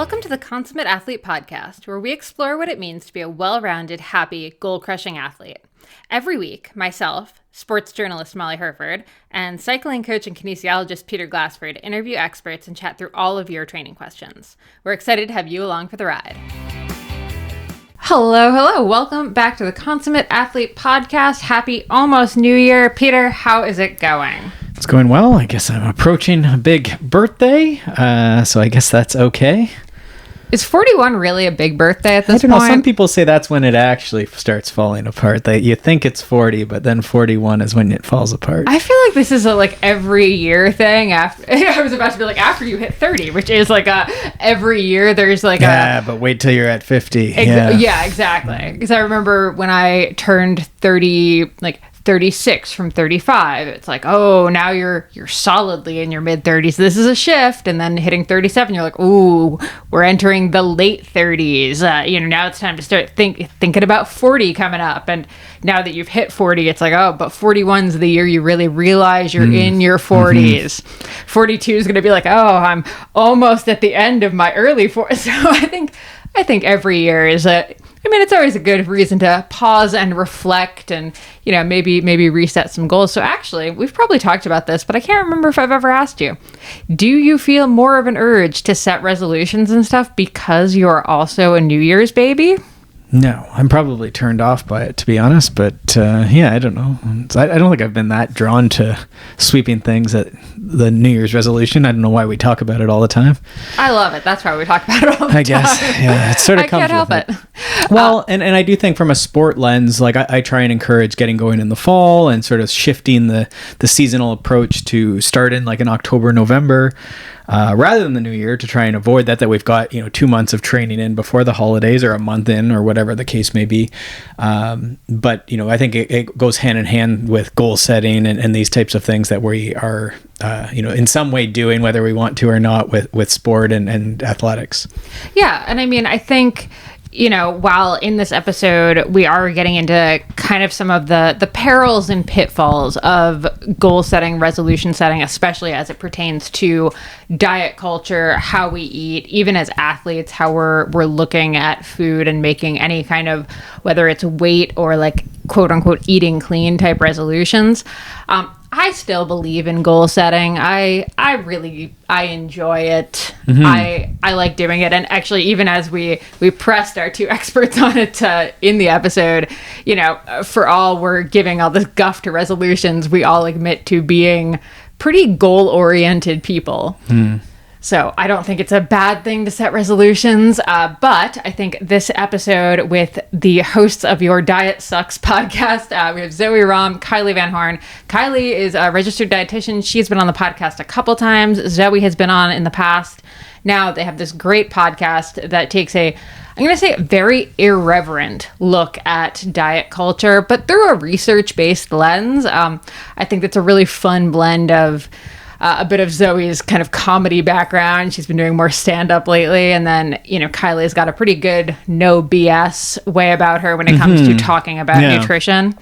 Welcome to the Consummate Athlete podcast, where we explore what it means to be a well-rounded, happy, goal-crushing athlete. Every week, myself, sports journalist Molly Herford, and cycling coach and kinesiologist Peter Glassford interview experts and chat through all of your training questions. We're excited to have you along for the ride. Hello. Welcome back to the Consummate Athlete podcast. Happy almost New Year. Peter, how is it going? It's going well. I guess I'm approaching a big birthday, so I guess that's okay. Is 41 really a big birthday at this point? I don't know. Some people say that's when it actually starts falling apart. That you think it's 40, but then 41 is when it falls apart. I feel like this is a every year thing. After I was about to be after you hit 30, which is every year there's but wait till you're at 50. Yeah, exactly. Because I remember when I turned 30, 36 from 35, it's oh, now you're solidly in your mid 30s. This is a shift. And then hitting 37, you're ooh, we're entering the late 30s. Now it's time to start thinking about 40 coming up. And now that you've hit 40, it's oh, but 41's the year you really realize you're in your 40s. 42 is going to be oh, I'm almost at the end of my early 40s. So I think every year is it's always a good reason to pause and reflect and, maybe reset some goals. So actually, we've probably talked about this, but I can't remember if I've ever asked you. Do you feel more of an urge to set resolutions and stuff because you're also a New Year's baby? No, I'm probably turned off by it, to be honest. But I don't know. I don't think I've been that drawn to sweeping things at the New Year's resolution. I don't know why we talk about it all the time. I love it. That's why we talk about it all the time. I guess. Yeah, it's sort of comes with it. I can't help it. Well, and I do think from a sport lens, I try and encourage getting going in the fall and sort of shifting the seasonal approach to start in in October, November. Rather than the new year, to try and avoid that we've got 2 months of training in before the holidays or a month in or whatever the case may be. But I think it goes hand in hand with goal setting and these types of things that we are in some way doing, whether we want to or not, with sport and athletics. Yeah, and I think while in this episode we are getting into kind of some of the perils and pitfalls of goal setting, resolution setting, especially as it pertains to diet culture, how we eat, even as athletes, how we're looking at food and making any kind of, whether it's weight or quote unquote eating clean type resolutions. I still believe in goal setting. I enjoy it. Mm-hmm. I like doing it. And actually, even as we pressed our two experts on it in the episode, for all we're giving all this guff to resolutions, we all admit to being pretty goal-oriented people. Mm. So I don't think it's a bad thing to set resolutions, but I think this episode with the hosts of Your Diet Sucks podcast, we have Zoë Rom, Kylee Van Horn. Kylee is a registered dietitian. She's been on the podcast a couple times. Zoë has been on in the past. Now they have this great podcast that takes I'm going to say, a very irreverent look at diet culture, but through a research-based lens. I think that's a really fun blend of a bit of Zoe's kind of comedy background. She's been doing more stand-up lately. And then, Kylie's got a pretty good no BS way about her when it comes to talking about nutrition.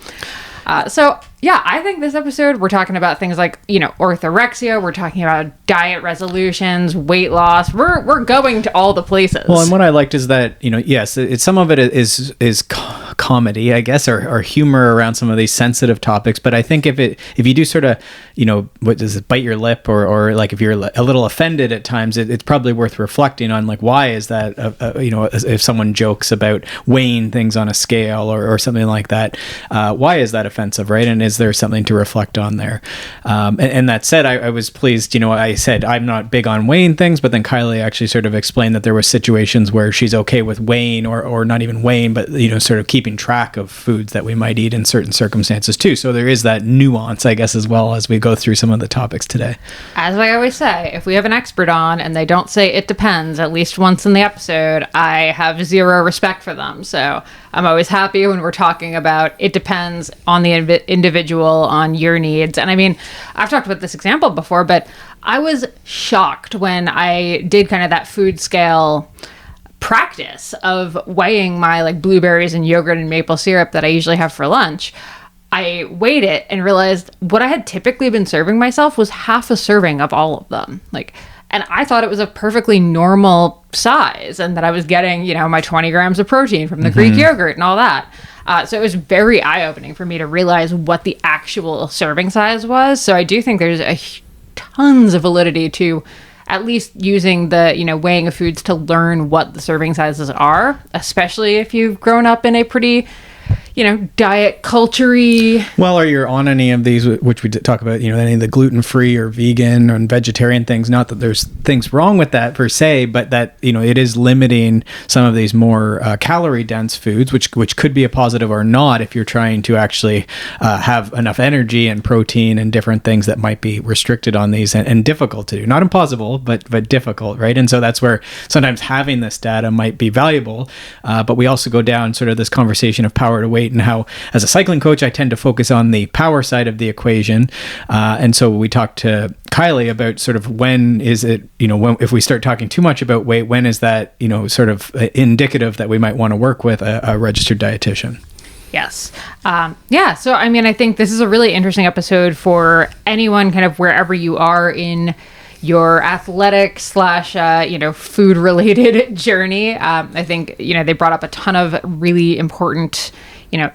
I think this episode, we're talking about things like, orthorexia. We're talking about diet resolutions, weight loss. We're going to all the places. Well, and what I liked is that, yes, some of it is comedy, I guess, or humor around some of these sensitive topics. But I think if you do sort of, what does it, bite your lip or if you're a little offended at times, it's probably worth reflecting on why is that, if someone jokes about weighing things on a scale or something like that, why is that offensive, right? And is there something to reflect on there? And that said, I was pleased, I said I'm not big on weighing things, but then Kylee actually sort of explained that there were situations where she's okay with weighing or not even weighing, but sort of keeping track of foods that we might eat in certain circumstances too. So there is that nuance, I guess, as well as we go through some of the topics today. As I always say, if we have an expert on and they don't say it depends at least once in the episode, I have zero respect for them. So I'm always happy when we're talking about it depends on the individual, on your needs. And I've talked about this example before, but I was shocked when I did kind of that food scale practice of weighing my blueberries and yogurt and maple syrup that I usually have for lunch. I weighed it and realized what I had typically been serving myself was half a serving of all of them. And I thought it was a perfectly normal size and that I was getting, my 20 grams of protein from the Greek yogurt and all that. So it was very eye-opening for me to realize what the actual serving size was. So I do think there's tons of validity to at least using the, weighing of foods to learn what the serving sizes are, especially if you've grown up in a pretty, diet culture-y. Well, or you're on any of these, which we did talk about, any of the gluten-free or vegan and vegetarian things. Not that there's things wrong with that per se, but that, it is limiting some of these more calorie-dense foods, which could be a positive or not if you're trying to actually have enough energy and protein and different things that might be restricted on these and difficult to do. Not impossible, but difficult, right? And so that's where sometimes having this data might be valuable. But we also go down sort of this conversation of power to weight and how, as a cycling coach, I tend to focus on the power side of the equation. And so we talked to Kylee about sort of when is it, when, if we start talking too much about weight, when is that, sort of indicative that we might want to work with a registered dietitian? Yes. So, I think this is a really interesting episode for anyone kind of wherever you are in your athletic / food related journey. I think, they brought up a ton of really important,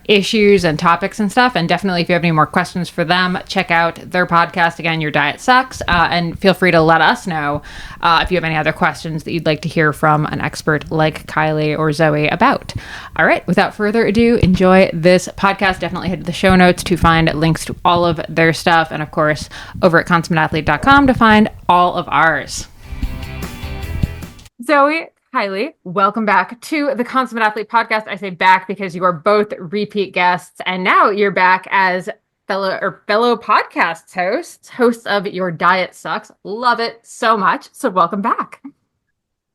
issues and topics and stuff. And definitely if you have any more questions for them, check out their podcast. Again, Your Diet Sucks. And feel free to let us know if you have any other questions that you'd like to hear from an expert like Kylee or Zoe about. All right. Without further ado, enjoy this podcast. Definitely head to the show notes to find links to all of their stuff. And of course, over at consummateathlete.com to find all of ours. Zoe, Kylee, welcome back to the Consummate Athlete podcast. I say back because you are both repeat guests, and now you're back as fellow podcast hosts of Your Diet Sucks. Love it so much. So welcome back.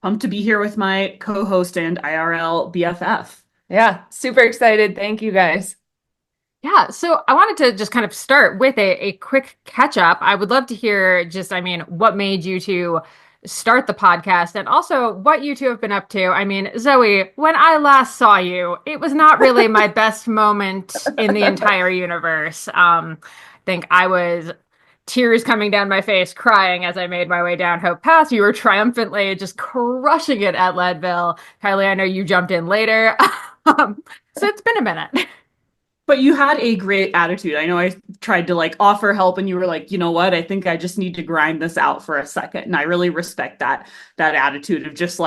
Pumped to be here with my co-host and IRL BFF. Yeah, super excited. Thank you guys. Yeah, so I wanted to just kind of start with a quick catch up. I would love to hear what made you to start the podcast and also what you two have been up to. Zoe, when I last saw you, it was not really my best moment in the entire universe. I think I was tears coming down my face, crying as I made my way down Hope Pass. You were triumphantly just crushing it at Leadville. Kylee, I know you jumped in later. So it's been a minute. But you had a great attitude. I know I tried to offer help and you were like, you know what? I think I just need to grind this out for a second. And I really respect that attitude of just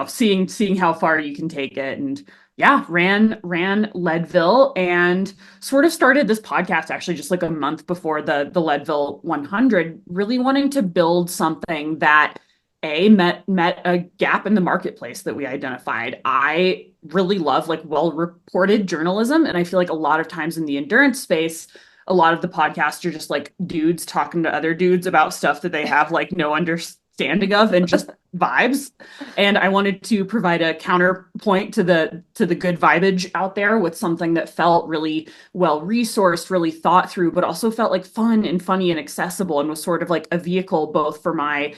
seeing how far you can take it. And yeah, ran Leadville and sort of started this podcast actually just a month before the Leadville 100, really wanting to build something that met a gap in the marketplace that we identified. I really love well-reported journalism. And I feel a lot of times in the endurance space, a lot of the podcasts are just dudes talking to other dudes about stuff that they have no understanding of and just vibes. And I wanted to provide a counterpoint to the good vibage out there with something that felt really well resourced, really thought through, but also felt fun and funny and accessible, and was sort of a vehicle both for my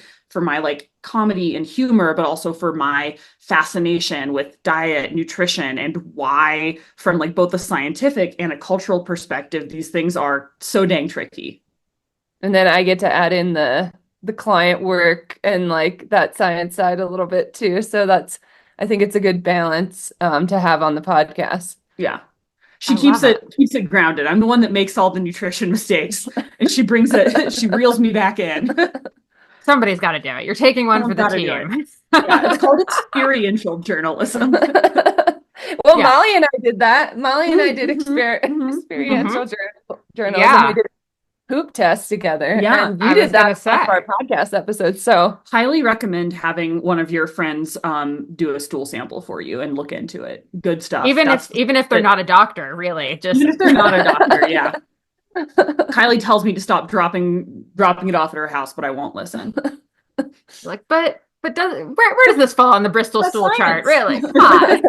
comedy and humor, but also for my fascination with diet, nutrition, and why from both a scientific and a cultural perspective, these things are so dang tricky. And then I get to add in the client work and that science side a little bit too. So I think it's a good balance to have on the podcast. Yeah. She keeps it grounded. I'm the one that makes all the nutrition mistakes, and she reels me back in. Somebody's got to do it. You're taking one for the team. Yeah, it's called experiential journalism. Well, yeah. Molly and I did that. Molly and I did experiential journalism. Yeah. We did a poop test together. Yeah, and you did that for our podcast episode. So highly recommend having one of your friends do a stool sample for you and look into it. Good stuff. Even if they're not a doctor, really. Even if they're not a doctor, yeah. Kylee tells me to stop dropping it off at her house, but I won't listen. But where does this fall on the Bristol stool chart? Really? Come on.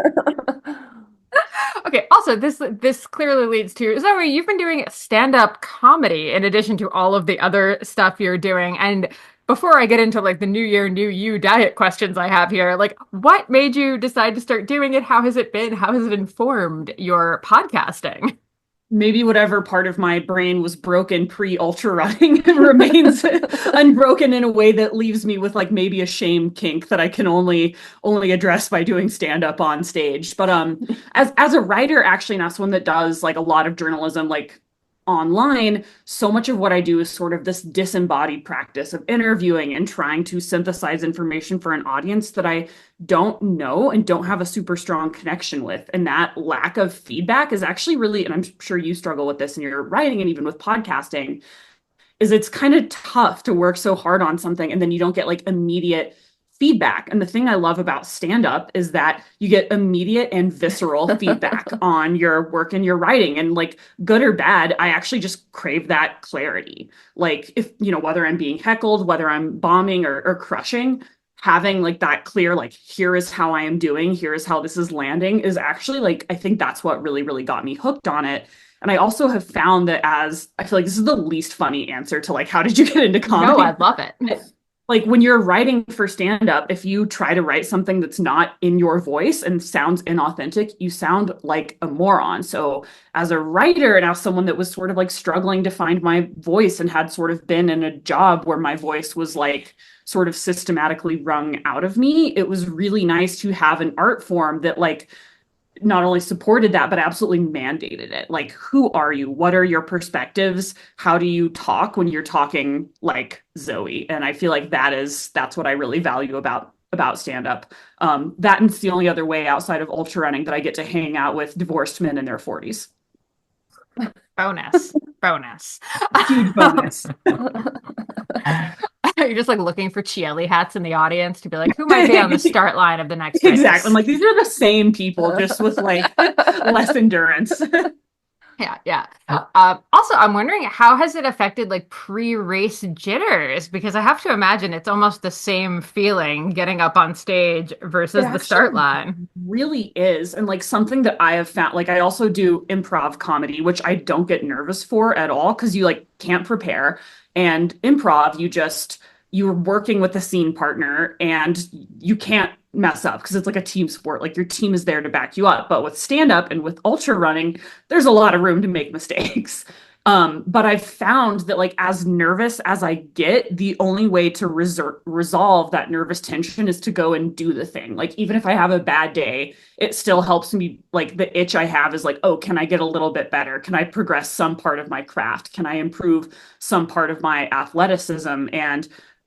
Okay. Also, this clearly leads to Zoe. You've been doing stand-up comedy in addition to all of the other stuff you're doing. And before I get into the new year, new you diet questions I have here, what made you decide to start doing it? How has it been? How has it informed your podcasting? maybe whatever part of my brain was broken pre-ultra running remains unbroken in a way that leaves me with like maybe a shame kink that I can only address by doing stand-up on stage. But as a writer, actually, and as someone that does like a lot of journalism, like online, so much of what I do is sort of this disembodied practice of interviewing and trying to synthesize information for an audience that I don't know and don't have a super strong connection with. And that lack of feedback is actually really, and I'm sure you struggle with this in your writing and even with podcasting, is it's kind of tough to work so hard on something and then you don't get like immediate feedback. And the thing I love about stand-up is that you get immediate and visceral feedback on your work and your writing. And like good or bad, I actually just crave that clarity. Like if, whether I'm being heckled, whether I'm bombing or crushing, having like that clear, like, here is how I am doing, here is how this is landing is actually like, I think that's what really, really got me hooked on it. And I also have found that I feel like this is the least funny answer to like, how did you get into comedy? No, I love it. Like when you're writing for stand-up, if you try to write something that's not in your voice and sounds inauthentic, you sound like a moron. So as a writer and as someone that was sort of like struggling to find my voice and had sort of been in a job where my voice was like sort of systematically wrung out of me, it was really nice to have an art form that like not only supported that, but absolutely mandated it. Like, who are you? What are your perspectives? How do you talk when you're talking like Zoe? And I feel like that's what I really value about stand-up. That and it's the only other way outside of ultra running that I get to hang out with divorced men in their 40s. Bonus. Huge bonus. You're just like looking for Chieli hats in the audience to be like, who might be on the start line of the next race? Exactly. I'm like, these are the same people, just with like less endurance. Yeah. Also, I'm wondering, how has it affected like pre-race jitters? Because I have to imagine it's almost the same feeling getting up on stage versus the start line. Really is. And like something that I have found, like I also do improv comedy, which I don't get nervous for at all because you like can't prepare. And improv, you're working with a scene partner and you can't mess up because it's like a team sport. Like your team is there to back you up. But with stand up and with ultra running, there's a lot of room to make mistakes. But I've found that like as nervous as I get, the only way to resolve that nervous tension is to go and do the thing. Like even if I have a bad day, it still helps me. Like the itch I have is like, oh, can I get a little bit better? Can I progress some part of my craft? Can I improve some part of my athleticism? And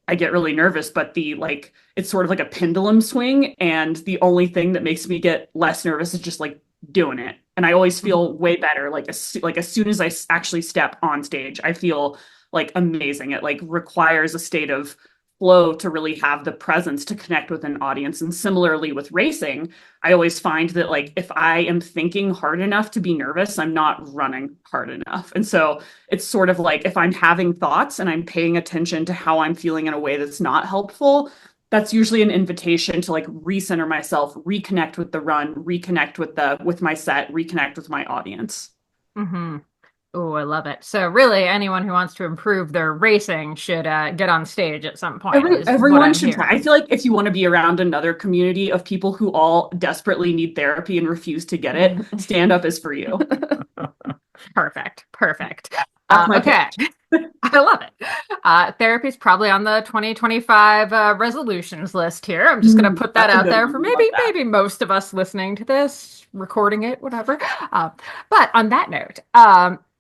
I get really nervous, but it's sort of like a pendulum swing. And the only thing that makes me get less nervous is just like doing it. And I always feel way better. Like as soon as I actually step on stage, I feel like amazing. It like requires a state of flow to really have the presence to connect with an audience. And similarly with racing, I always find that like if I am thinking hard enough to be nervous, I'm not running hard enough. And so it's sort of like if I'm having thoughts and I'm paying attention to how I'm feeling in a way that's not helpful, that's usually an invitation to like recenter myself, reconnect with the run, reconnect with my set, reconnect with my audience. Mm-hmm. Oh, I love it. So really anyone who wants to improve their racing should get on stage at some point. Everyone should try. I feel like if you want to be around another community of people who all desperately need therapy and refuse to get it, stand up is for you. Perfect. Okay. I love it. Therapy is probably on the 2025 resolutions list here. I'm just going to put that out there for maybe most of us listening to this, recording it, whatever. But on that note,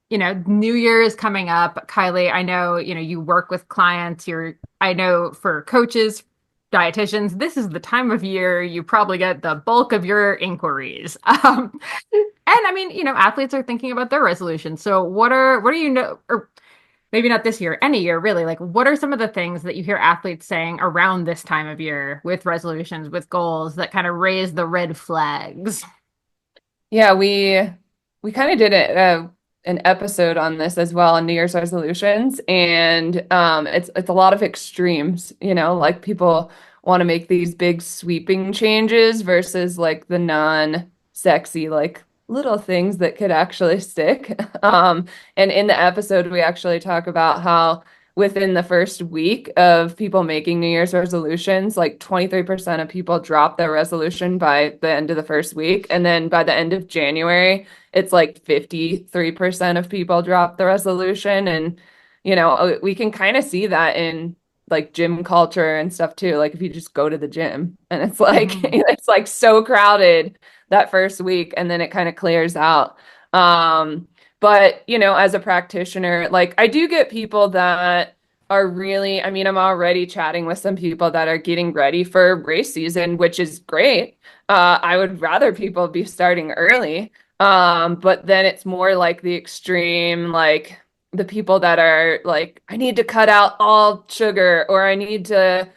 New Year is coming up. Kylee, I know, you work with clients. I know for coaches, dietitians, this is the time of year you probably get the bulk of your inquiries. And I mean, athletes are thinking about their resolutions. So what do you know, or maybe not this year, any year really, like what are some of the things that you hear athletes saying around this time of year with resolutions, with goals that kind of raise the red flags? Yeah, we kind of did an episode on this as well on New Year's resolutions, and it's a lot of extremes, like people want to make these big sweeping changes versus like the non-sexy like little things that could actually stick. And in the episode we actually talk about how within the first week of people making New Year's resolutions, like 23% of people drop their resolution by the end of the first week. And then by the end of January, it's like 53% of people drop the resolution. And, we can kind of see that in like gym culture and stuff too. Like if you just go to the gym and it's like, it's like so crowded that first week and then it kind of clears out. But, as a practitioner, like I do get people that are really, I'm already chatting with some people that are getting ready for race season, which is great. I would rather people be starting early. But then it's more like the extreme, like the people that are like, I need to cut out all sugar, or I need to,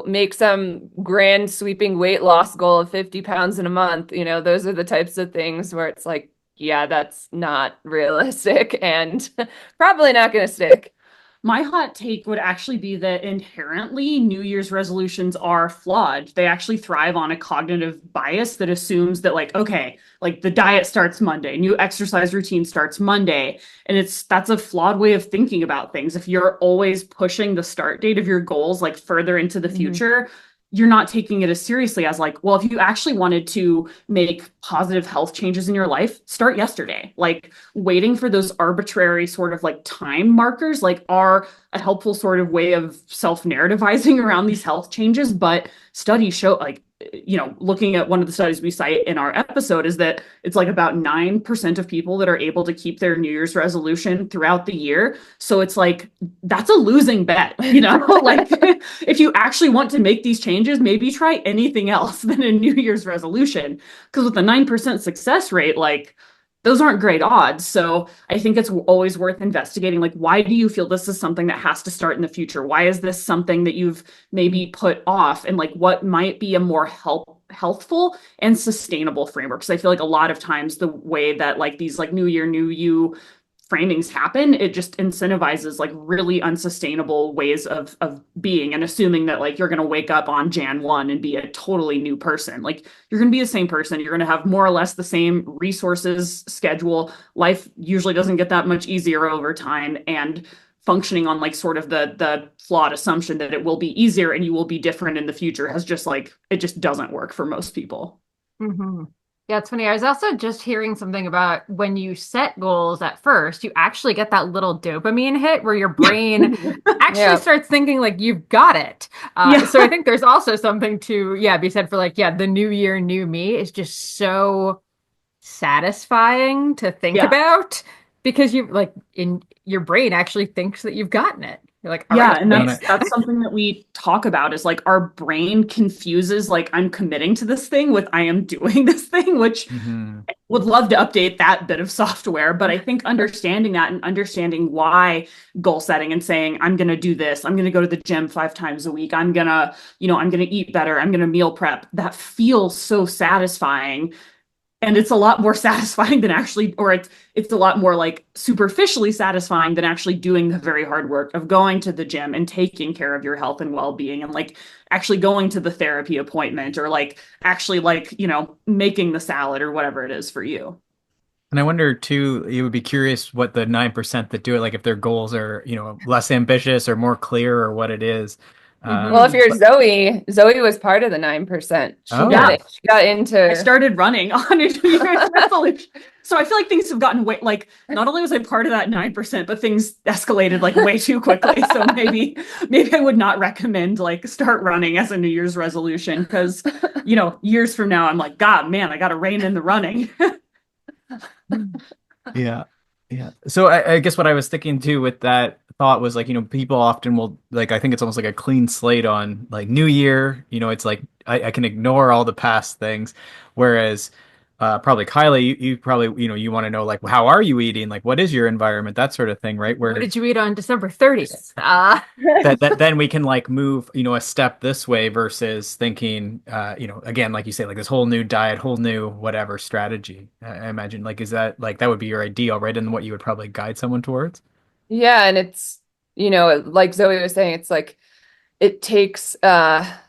make some grand sweeping weight loss goal of 50 pounds in a month. Those are the types of things where it's like, yeah, that's not realistic and probably not going to stick. My hot take would actually be that inherently New Year's resolutions are flawed. They actually thrive on a cognitive bias that assumes that like, okay, like the diet starts Monday, new exercise routine starts Monday. And that's a flawed way of thinking about things. If you're always pushing the start date of your goals like further into the future, you're not taking it as seriously as like, well, if you actually wanted to make positive health changes in your life, start yesterday. Like waiting for those arbitrary sort of like time markers, like are a helpful sort of way of self-narrativizing around these health changes. But studies show like, looking at one of the studies we cite in our episode is that it's like about 9% of people that are able to keep their New Year's resolution throughout the year. So it's like, that's a losing bet, like if you actually want to make these changes, maybe try anything else than a New Year's resolution. Because with a 9% success rate, like those aren't great odds. So I think it's always worth investigating. Like, why do you feel this is something that has to start in the future? Why is this something that you've maybe put off? And like, what might be a more healthful and sustainable framework? Because I feel like a lot of times the way that like these like New Year, New You framings happen, it just incentivizes like really unsustainable ways of being and assuming that like you're going to wake up on Jan 1 and be a totally new person. Like you're going to be the same person. You're going to have more or less the same resources, schedule. Life usually doesn't get that much easier over time, and functioning on like sort of the flawed assumption that it will be easier and you will be different in the future has just like, it just doesn't work for most people. Yeah, it's funny. I was also just hearing something about when you set goals at first, you actually get that little dopamine hit where your brain actually starts thinking like you've got it. So I think there's also something to, be said for like, the new year, new me is just so satisfying to think about, because you like in your brain actually thinks that you've gotten it. You're like, right. And that's something that we talk about is like our brain confuses like I'm committing to this thing with I am doing this thing, which I would love to update that bit of software. But I think understanding that and understanding why goal setting and saying I'm going to do this, I'm going to go to the gym 5 times a week, I'm going to eat better, I'm going to meal prep, that feels so satisfying. And it's a lot more satisfying than actually, or it's a lot more like superficially satisfying than actually doing the very hard work of going to the gym and taking care of your health and well-being and like actually going to the therapy appointment or like actually like, making the salad or whatever it is for you. And I wonder too, you would be curious what the 9% that do it, like if their goals are, less ambitious or more clear or what it is. Well, if you're Zoe was part of the 9%. She got into. I started running on a New Year's resolution. So I feel like things have gotten way, like, not only was I part of that 9%, but things escalated like way too quickly. So maybe I would not recommend like start running as a New Year's resolution because, years from now, I'm like, God, man, I got to rein in the running. Yeah. So I guess what I was thinking too with that thought was like, people often will like, I think it's almost like a clean slate on like New Year, it's like I can ignore all the past things. Whereas probably Kylee, you probably, you want to know like, how are you eating? Like, what is your environment? That sort of thing, right? What did you eat on December 30th? that then we can like move, a step this way versus thinking, again, like you say, like this whole new diet, whole new whatever strategy. I imagine like, is that like, that would be your ideal, right? And what you would probably guide someone towards. Yeah. And it's, like Zoe was saying, it's like, it takes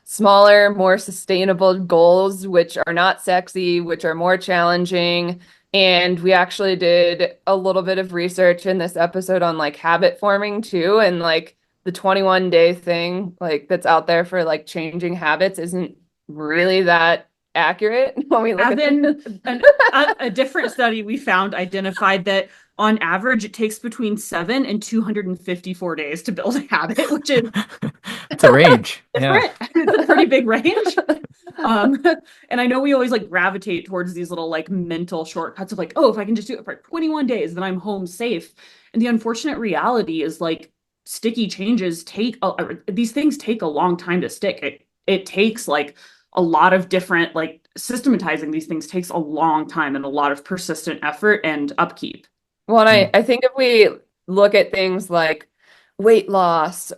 smaller, more sustainable goals, which are not sexy, which are more challenging. And we actually did a little bit of research in this episode on like habit forming too. And like the 21-day thing like that's out there for like changing habits isn't really that accurate when we look As at in a different study we found identified that on average it takes between 7 and 254 days to build a habit, which is It's a range. Yeah. different. It's a pretty big range. And I know we always like gravitate towards these little like mental shortcuts of like, oh, if I can just do it for 21 days, then I'm home safe. And the unfortunate reality is like sticky changes these things take a long time to stick. It takes like a lot of different like systematizing these things takes a long time and a lot of persistent effort and upkeep. Well, and I think if we look at things like weight loss,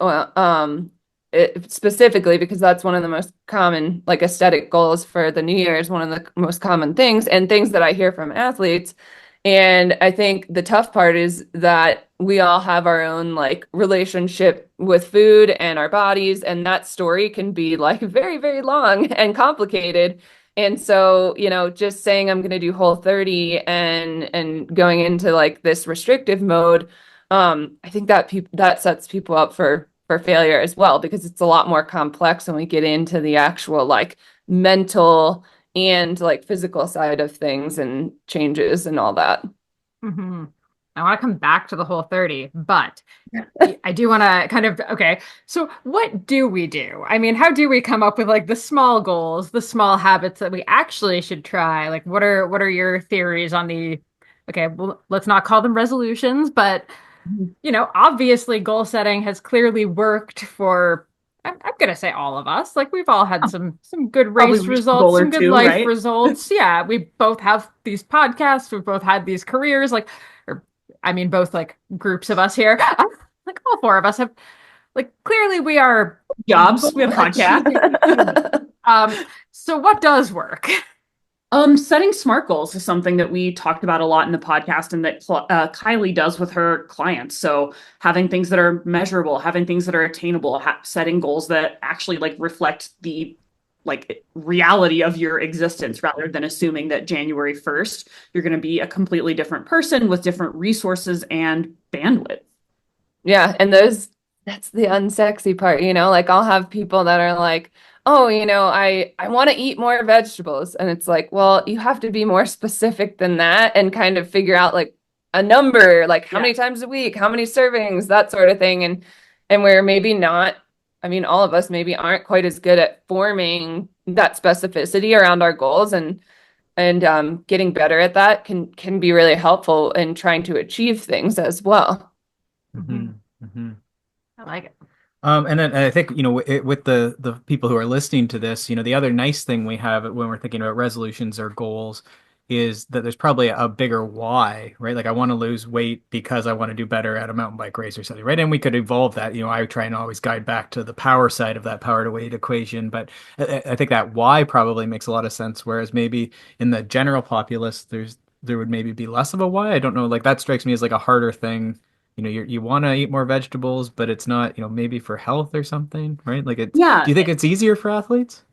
specifically because that's one of the most common like aesthetic goals for the New Year's, one of the most common things and things that I hear from athletes. And I think the tough part is that we all have our own like relationship with food and our bodies, and that story can be like very, very long and complicated. And so, you know, just saying I'm going to do Whole30 and going into like this restrictive mode, I think that that sets people up for failure as well, because it's a lot more complex when we get into the actual like mental and like physical side of things and changes and all that. Mm-hmm. I want to come back to the Whole30, but I do want to kind of, okay, so what do we do? I mean, how do we come up with like the small goals, the small habits that we actually should try? Like, what are your theories on the, okay, well, let's not call them resolutions, but, you know, obviously goal setting has clearly worked for, I'm going to say all of us. Like, we've all had some good race results, some good life right? results. Yeah, we both have these podcasts. We've both had these careers. Like, I mean, both like groups of us here, like all four of us have, like, clearly we are Jobs, we have podcasts. So what does work? Setting SMART goals is something that we talked about a lot in the podcast and that Kylee does with her clients. So having things that are measurable, having things that are attainable, setting goals that actually like reflect the like reality of your existence rather than assuming that January 1st, you're going to be a completely different person with different resources and bandwidth. Yeah. And that's the unsexy part, you know, like I'll have people that are like, oh, you know, I want to eat more vegetables. And it's like, well, you have to be more specific than that and kind of figure out like a number, like how many times a week, how many servings, that sort of thing. And we're maybe not, I mean, all of us maybe aren't quite as good at forming that specificity around our goals, and getting better at that can be really helpful in trying to achieve things as well. Mm-hmm. Mm-hmm. I like it. And then I think, you know, with the people who are listening to this, you know, the other nice thing we have when we're thinking about resolutions or goals is that there's probably a bigger why, right? Like I want to lose weight because I want to do better at a mountain bike race or something, right? And we could evolve that. You know, I try and always guide back to the power side of that power to weight equation, but I think that why probably makes a lot of sense. Whereas maybe in the general populace, there would maybe be less of a why. I don't know. Like that strikes me as like a harder thing. You know, you want to eat more vegetables, but it's not, you know, maybe for health or something, right? Like it's, Yeah. do you think it's easier for athletes?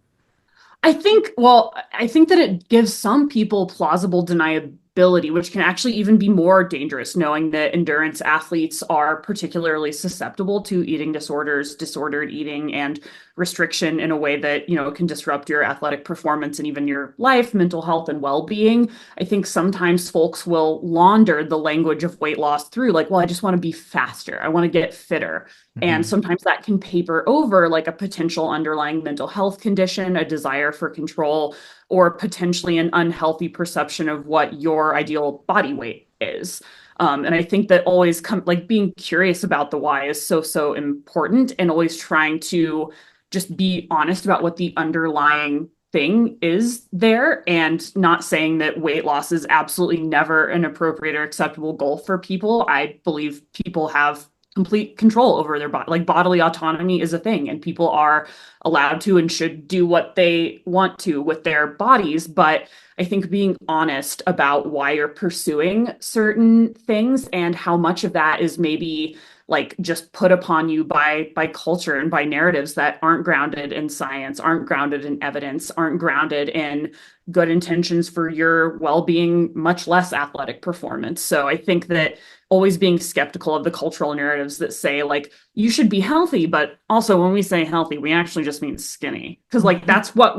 I think that it gives some people plausible deniability, which can actually even be more dangerous, knowing that endurance athletes are particularly susceptible to eating disorders, disordered eating, and restriction in a way that, you know, can disrupt your athletic performance and even your life, mental health, and well-being. I think sometimes folks will launder the language of weight loss through like, well, I just want to be faster. I want to get fitter. And sometimes that can paper over like a potential underlying mental health condition, a desire for control, or potentially an unhealthy perception of what your ideal body weight is. And I think that always like being curious about the why is so important, and always trying to just be honest about what the underlying thing is there, and not saying that weight loss is absolutely never an appropriate or acceptable goal for people. I believe people have complete control over their body. Like bodily autonomy is a thing, and people are allowed to and should do what they want to with their bodies. But I think being honest about why you're pursuing certain things and how much of that is maybe like just put upon you by culture and by narratives that aren't grounded in science, aren't grounded in evidence, aren't grounded in good intentions for your well-being, much less athletic performance. So I think that always being skeptical of the cultural narratives that say like you should be healthy, but also when we say healthy, we actually just mean skinny, because like that's what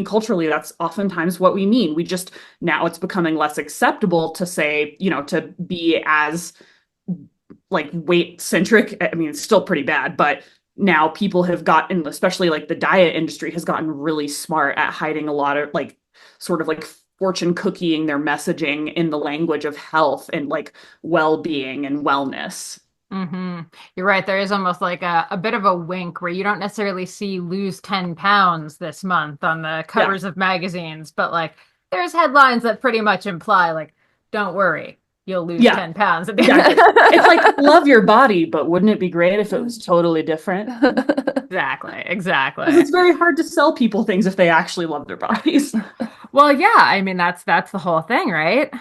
culturally that's oftentimes what we mean. We just, now it's becoming less acceptable to say, to be as like weight centric. I mean, it's still pretty bad, but now people have gotten, especially like the diet industry has gotten really smart at hiding a lot of like sort of like fortune cookieing their messaging in the language of health and like well-being and wellness. Mm-hmm. You're right. There is almost like a bit of a wink where you don't necessarily see lose 10 pounds this month on the covers of magazines, but like there's headlines that pretty much imply like, don't worry, you'll lose 10 pounds at the end. It's like, love your body, but wouldn't it be great if it was totally different? Exactly. It's very hard to sell people things if they actually love their bodies. Well, yeah, I mean that's the whole thing, right?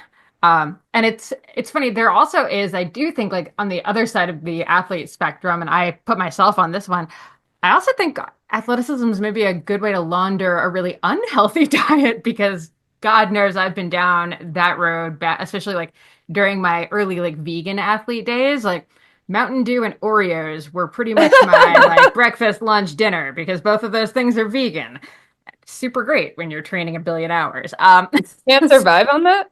And it's funny. There also is, I do think, like on the other side of the athlete spectrum, and I put myself on this one. I also think athleticism is maybe a good way to launder a really unhealthy diet, because God knows I've been down that road, especially like during my early like vegan athlete days, like Mountain Dew and Oreos were pretty much my like breakfast, lunch, dinner, because both of those things are vegan. Super great when you're training a billion hours. Can't survive on that.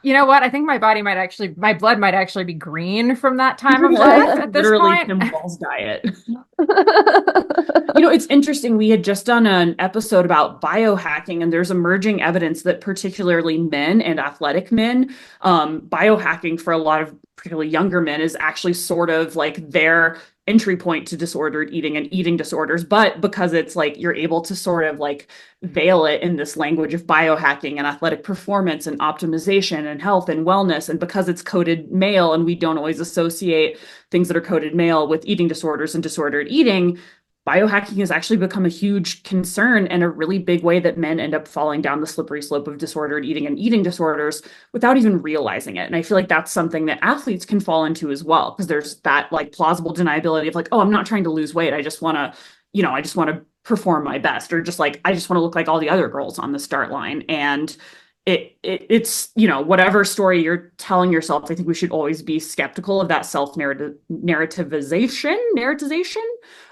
You know what? I think my blood might actually be green from that time of life at this Literally point. Tim Walls' diet. It's interesting. We had just done an episode about biohacking, and there's emerging evidence that particularly men and athletic men, biohacking for a lot of particularly younger men is actually sort of like their entry point to disordered eating and eating disorders. But because it's like you're able to sort of like veil it in this language of biohacking and athletic performance and optimization and health and wellness, and because it's coded male and we don't always associate things that are coded male with eating disorders and disordered eating, biohacking has actually become a huge concern and a really big way that men end up falling down the slippery slope of disordered eating and eating disorders without even realizing it. And I feel like that's something that athletes can fall into as well, because there's that like plausible deniability of like, oh, I'm not trying to lose weight. I just want to perform my best, or just like, I just want to look like all the other girls on the start line. And it's whatever story you're telling yourself, I think we should always be skeptical of that narrativization.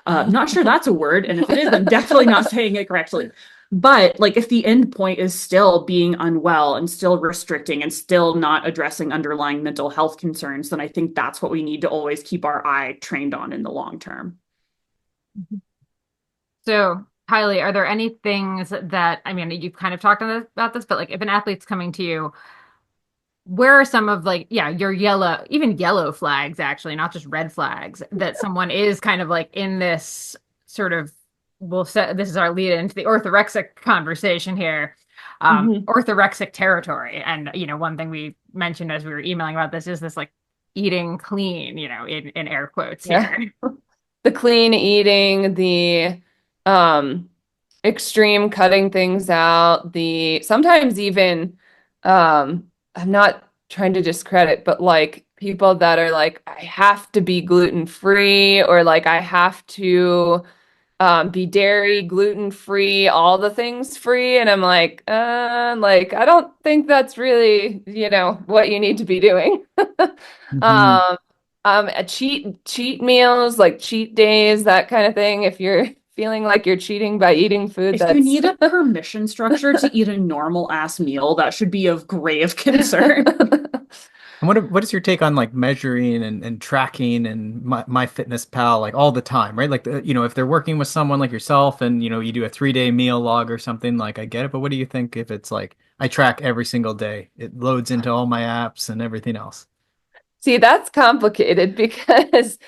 Not sure that's a word, and if it is, I'm definitely not saying it correctly. But like, if the end point is still being unwell and still restricting and still not addressing underlying mental health concerns, then I think that's what we need to always keep our eye trained on in the long term. So, Kylee, are there any things that, I mean, you've kind of talked about this, but like if an athlete's coming to you, where are some of like, your yellow flags, actually, not just red flags, that someone is kind of like in this sort of, this is our lead into the orthorexic conversation here, orthorexic territory. And, one thing we mentioned as we were emailing about this is this like eating clean, in air quotes here. The clean eating, the extreme cutting things out, sometimes even I'm not trying to discredit, but like people that are like, I have to be gluten free, or like I have to be dairy, gluten free, all the things free, and I'm like I don't think that's really what you need to be doing. Cheat meals, like cheat days, that kind of thing. If you're feeling like you're cheating by eating food, if you need a permission structure to eat a normal ass meal, that should be of grave concern. And what is your take on like measuring and tracking and MyFitnessPal like all the time, right? Like if they're working with someone like yourself and you do a 3-day meal log or something, like I get it, but what do you think if it's like I track every single day, it loads into all my apps and everything else? See, that's complicated because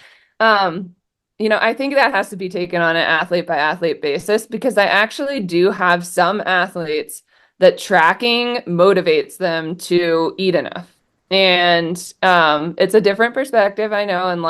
I think that has to be taken on an athlete by athlete basis, because I actually do have some athletes that tracking motivates them to eat enough. And it's a different perspective, I know. And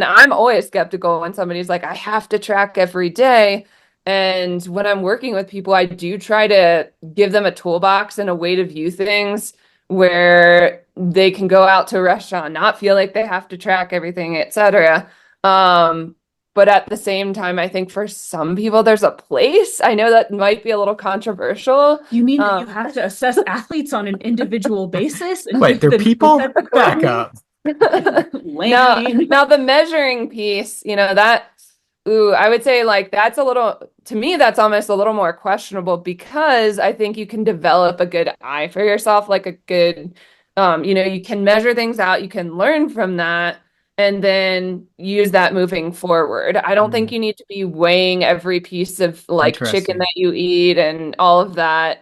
I'm always skeptical when somebody's like, I have to track every day. And when I'm working with people, I do try to give them a toolbox and a way to view things where they can go out to a restaurant, not feel like they have to track everything, etc. But at the same time, I think for some people, there's a place. I know that might be a little controversial. You mean that you have to assess athletes on an individual basis? And Wait, they're people? Back up. Now the measuring piece, I would say like that's to me, that's almost a little more questionable, because I think you can develop a good eye for yourself, like a good, you can measure things out, you can learn from that, and then use that moving forward. I don't think you need to be weighing every piece of like chicken that you eat and all of that.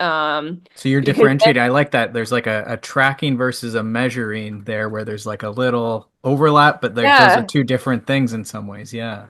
So you're differentiating. I like that. There's like a tracking versus a measuring there, where there's like a little overlap, but those are two different things in some ways. Yeah.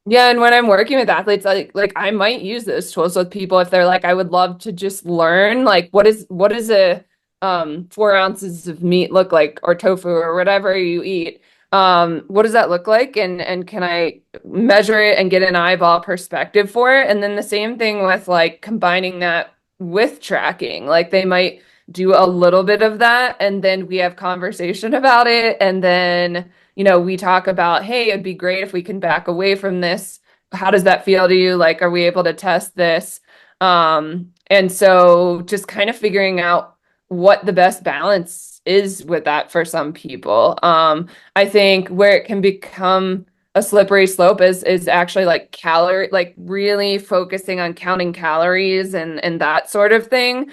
Yeah, and when I'm working with athletes, like I might use those tools with people if they're like, I would love to just learn, like what is a 4 ounces of meat look like, or tofu or whatever you eat. What does that look like? And can I measure it and get an eyeball perspective for it? And then the same thing with like combining that with tracking. Like they might do a little bit of that, and then we have conversation about it, and then we talk about, hey, it'd be great if we can back away from this. How does that feel to you? Like, are we able to test this? And so just kind of figuring out what the best balance is with that for some people. I think where it can become a slippery slope is actually like really focusing on counting calories and that sort of thing.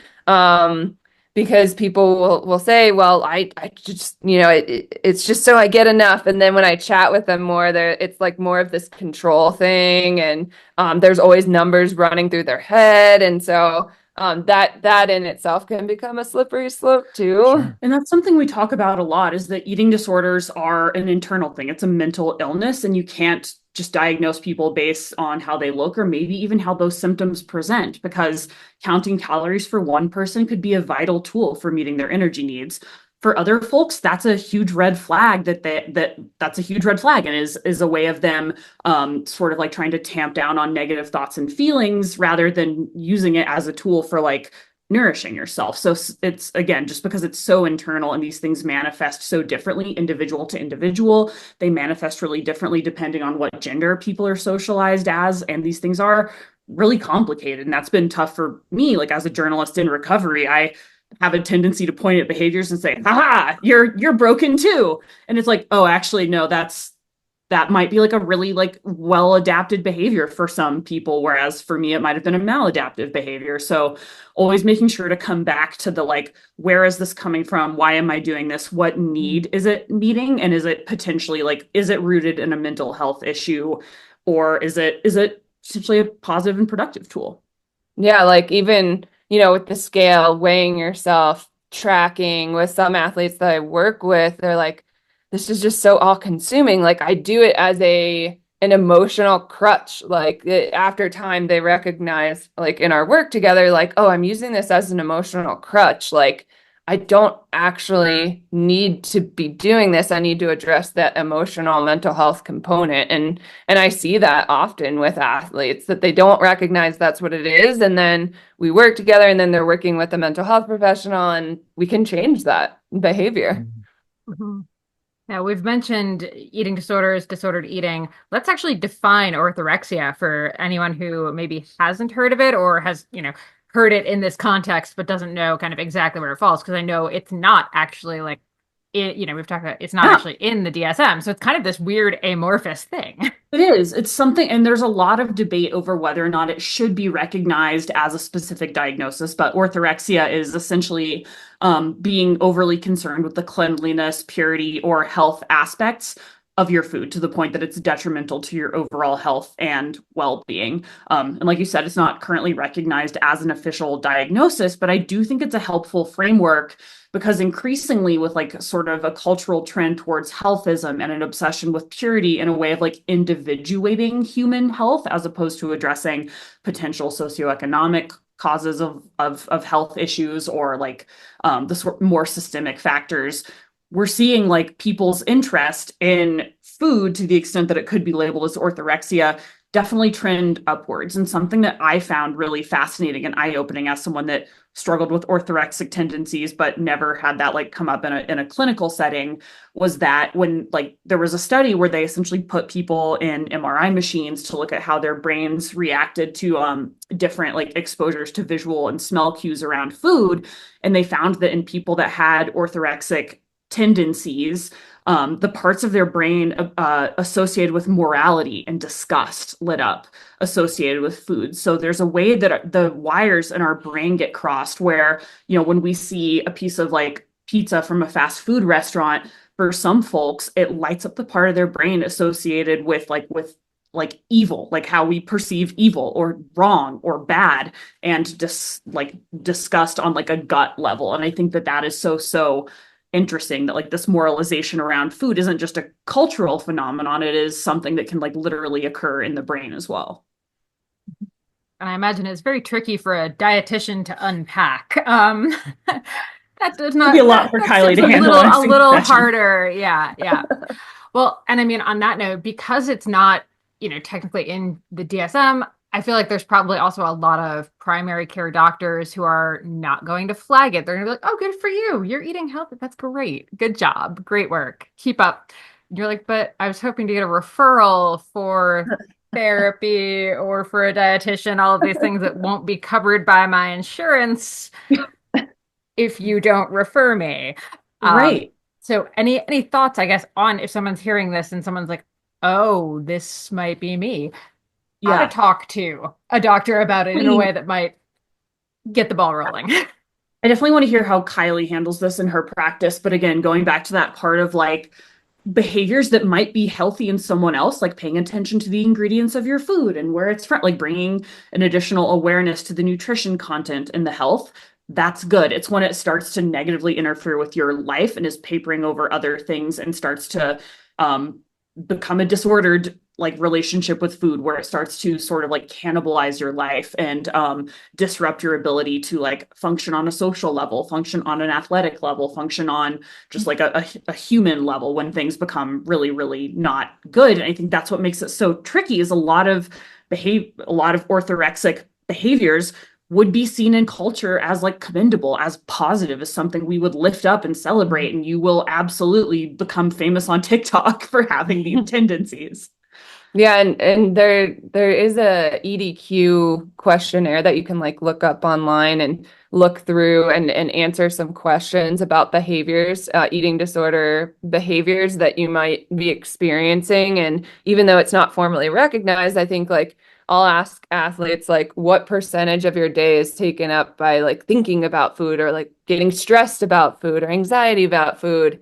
Because people will say, well, I just, it's just so I get enough. And then when I chat with them more, it's like more of this control thing. And there's always numbers running through their head. And so that in itself can become a slippery slope too. Sure. And that's something we talk about a lot, is that eating disorders are an internal thing. It's a mental illness, and you can't just diagnose people based on how they look, or maybe even how those symptoms present, because counting calories for one person could be a vital tool for meeting their energy needs. For other folks, that's a huge red flag. That's a huge red flag, and is a way of them sort of like trying to tamp down on negative thoughts and feelings, rather than using it as a tool for like nourishing yourself. So it's, again, just because it's so internal and these things manifest so differently individual to individual, they manifest really differently depending on what gender people are socialized as, and these things are really complicated. And that's been tough for me. Like, as a journalist in recovery, I have a tendency to point at behaviors and say, haha, you're broken too. And it's like, oh, actually, no, that might be like a really like well-adapted behavior for some people, whereas for me, it might have been a maladaptive behavior. So always making sure to come back to the, like, where is this coming from? Why am I doing this? What need is it meeting? And is it potentially like, is it rooted in a mental health issue, or is it essentially a positive and productive tool? Yeah, like even, with the scale, weighing yourself, tracking. With some athletes that I work with, they're like, this is just so all consuming. Like, I do it as an emotional crutch. Like, after time, they recognize, like in our work together, like, oh, I'm using this as an emotional crutch. Like, I don't actually need to be doing this. I need to address that emotional mental health component. And I see that often with athletes, that they don't recognize that's what it is. And then we work together, and then they're working with a mental health professional, and we can change that behavior. Mm-hmm. Now, we've mentioned eating disorders, disordered eating. Let's actually define orthorexia for anyone who maybe hasn't heard of it, or has, heard it in this context, but doesn't know kind of exactly where it falls. Because I know it's not actually like, we've talked about, it's not actually in the DSM. So it's kind of this weird amorphous thing. It is. It's something, and there's a lot of debate over whether or not it should be recognized as a specific diagnosis. But orthorexia is essentially being overly concerned with the cleanliness, purity, or health aspects of your food, to the point that it's detrimental to your overall health and well-being. And like you said, it's not currently recognized as an official diagnosis, but I do think it's a helpful framework, because increasingly, with like sort of a cultural trend towards healthism and an obsession with purity in a way of like individuating human health, as opposed to addressing potential socioeconomic causes of health issues, or like the more systemic factors, we're seeing like people's interest in food, to the extent that it could be labeled as orthorexia, definitely trend upwards. And something that I found really fascinating and eye-opening as someone that struggled with orthorexic tendencies but never had that like come up in a clinical setting was that when like there was a study where they essentially put people in MRI machines to look at how their brains reacted to different like exposures to visual and smell cues around food, and they found that in people that had orthorexic tendencies, the parts of their brain associated with morality and disgust lit up associated with food. So there's a way that the wires in our brain get crossed where, you know, when we see a piece of like pizza from a fast food restaurant, for some folks, it lights up the part of their brain associated with evil, like how we perceive evil or wrong or bad, and disgust on like a gut level. And I think that is so interesting that like this moralization around food isn't just a cultural phenomenon. It is something that can like literally occur in the brain as well. And I imagine it's very tricky for a dietitian to unpack. That does not be a lot for Kylee to handle. A little harder. Yeah. Well, and I mean, on that note, because it's not, you know, technically in the DSM, I feel like there's probably also a lot of primary care doctors who are not going to flag it. They're going to be like, oh, good for you. You're eating healthy. That's great. Good job. Great work. Keep up. And you're like, but I was hoping to get a referral for therapy or for a dietitian, all of these things that won't be covered by my insurance if you don't refer me. Right. So any thoughts, I guess, on if someone's hearing this and someone's like, oh, this might be me. How to talk to a doctor about it in a way that might get the ball rolling. I definitely want to hear how Kylee handles this in her practice. But again, going back to that part of like behaviors that might be healthy in someone else, like paying attention to the ingredients of your food and where it's from, like bringing an additional awareness to the nutrition content and the health. That's good. It's when it starts to negatively interfere with your life and is papering over other things and starts to become a disordered like relationship with food, where it starts to sort of like cannibalize your life and disrupt your ability to like function on a social level, function on an athletic level, function on just like a human level, when things become really, really not good. And I think that's what makes it so tricky, is a lot of orthorexic behaviors would be seen in culture as like commendable, as positive, as something we would lift up and celebrate. And you will absolutely become famous on TikTok for having these tendencies. Yeah, and there is a EDQ questionnaire that you can like look up online and look through and answer some questions about behaviors, eating disorder behaviors that you might be experiencing. And even though it's not formally recognized, I think like I'll ask athletes like, what percentage of your day is taken up by like thinking about food, or like getting stressed about food, or anxiety about food?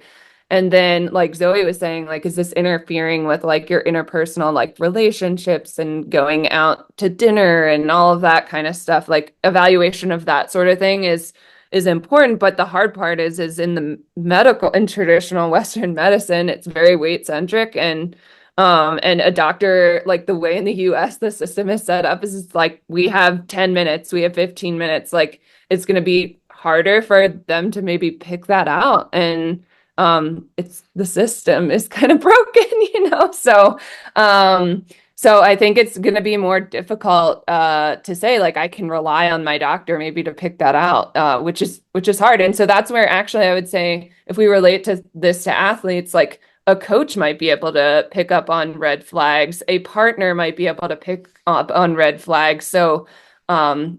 And then like Zoë was saying, like, is this interfering with like your interpersonal like relationships and going out to dinner and all of that kind of stuff? Like evaluation of that sort of thing is important. But the hard part is in the medical and traditional Western medicine, it's very weight centric. And a doctor, like the way in the US the system is set up is it's like, we have 10 minutes, we have 15 minutes, like it's going to be harder for them to maybe pick that out. And it's the system is kind of broken, you know? So I think it's going to be more difficult to say, like, I can rely on my doctor maybe to pick that out, which is hard. And so that's where actually I would say, if we relate this to athletes, like a coach might be able to pick up on red flags, a partner might be able to pick up on red flags. So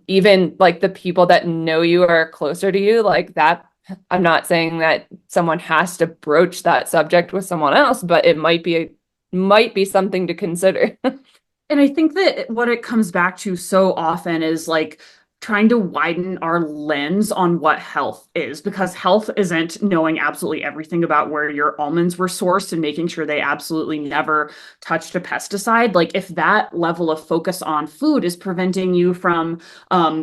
even like the people that know you are closer to you, like that, I'm not saying that someone has to broach that subject with someone else, but it might be something to consider. And I think that what it comes back to so often is like trying to widen our lens on what health is, because health isn't knowing absolutely everything about where your almonds were sourced and making sure they absolutely never touched a pesticide. Like if that level of focus on food is preventing you from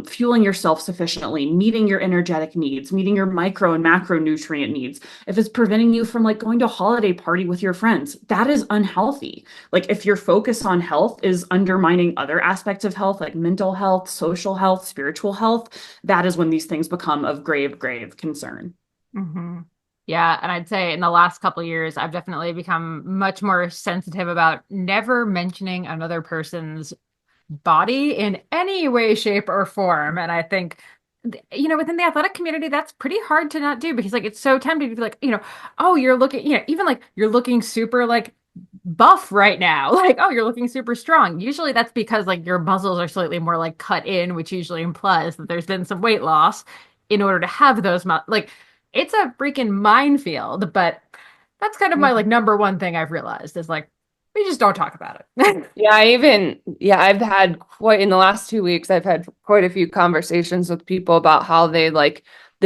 fueling yourself sufficiently, meeting your energetic needs, meeting your micro and macronutrient needs, if it's preventing you from like going to a holiday party with your friends, that is unhealthy. Like if your focus on health is undermining other aspects of health, like mental health, social health, spiritual health, that is when these things become of grave concern. Mm-hmm. Yeah, and I'd say in the last couple of years, I've definitely become much more sensitive about never mentioning another person's body in any way, shape, or form. And I think, within the athletic community, that's pretty hard to not do because, like, it's so tempting to be like, oh, you're looking, even like you're looking super like buff right now. Like, oh, you're looking super strong. Usually that's because like your muscles are slightly more like cut in, which usually implies that there's been some weight loss in order to have those like it's a freaking minefield, but that's kind of my like number one thing I've realized is like we just don't talk about it. I've had quite in the last 2 weeks, I've had quite a few conversations with people about how they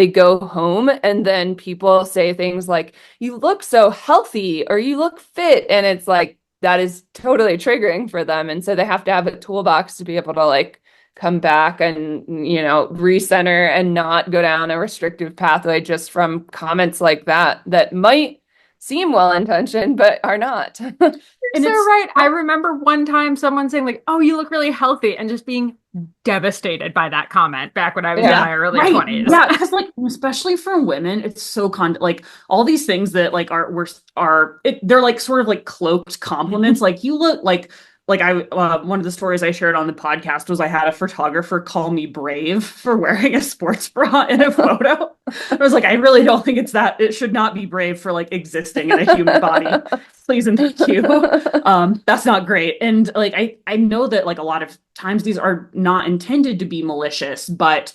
go home and then people say things like, you look so healthy or you look fit. And it's like, that is totally triggering for them. And so they have to have a toolbox to be able to like come back and, recenter and not go down a restrictive pathway just from comments like that might seem well-intentioned, but are not. And so right. I remember one time someone saying like, oh, you look really healthy, and just being devastated by that comment back when I was in my early 20s. Yeah, because like, especially for women, it's so like all these things that like they're like sort of like cloaked compliments. Like you look like I one of the stories I shared on the podcast was I had a photographer call me brave for wearing a sports bra in a photo. I was like, I really don't think it should not be brave for like existing in a human body. Please and thank you. That's not great. And like I know that like a lot of times these are not intended to be malicious, but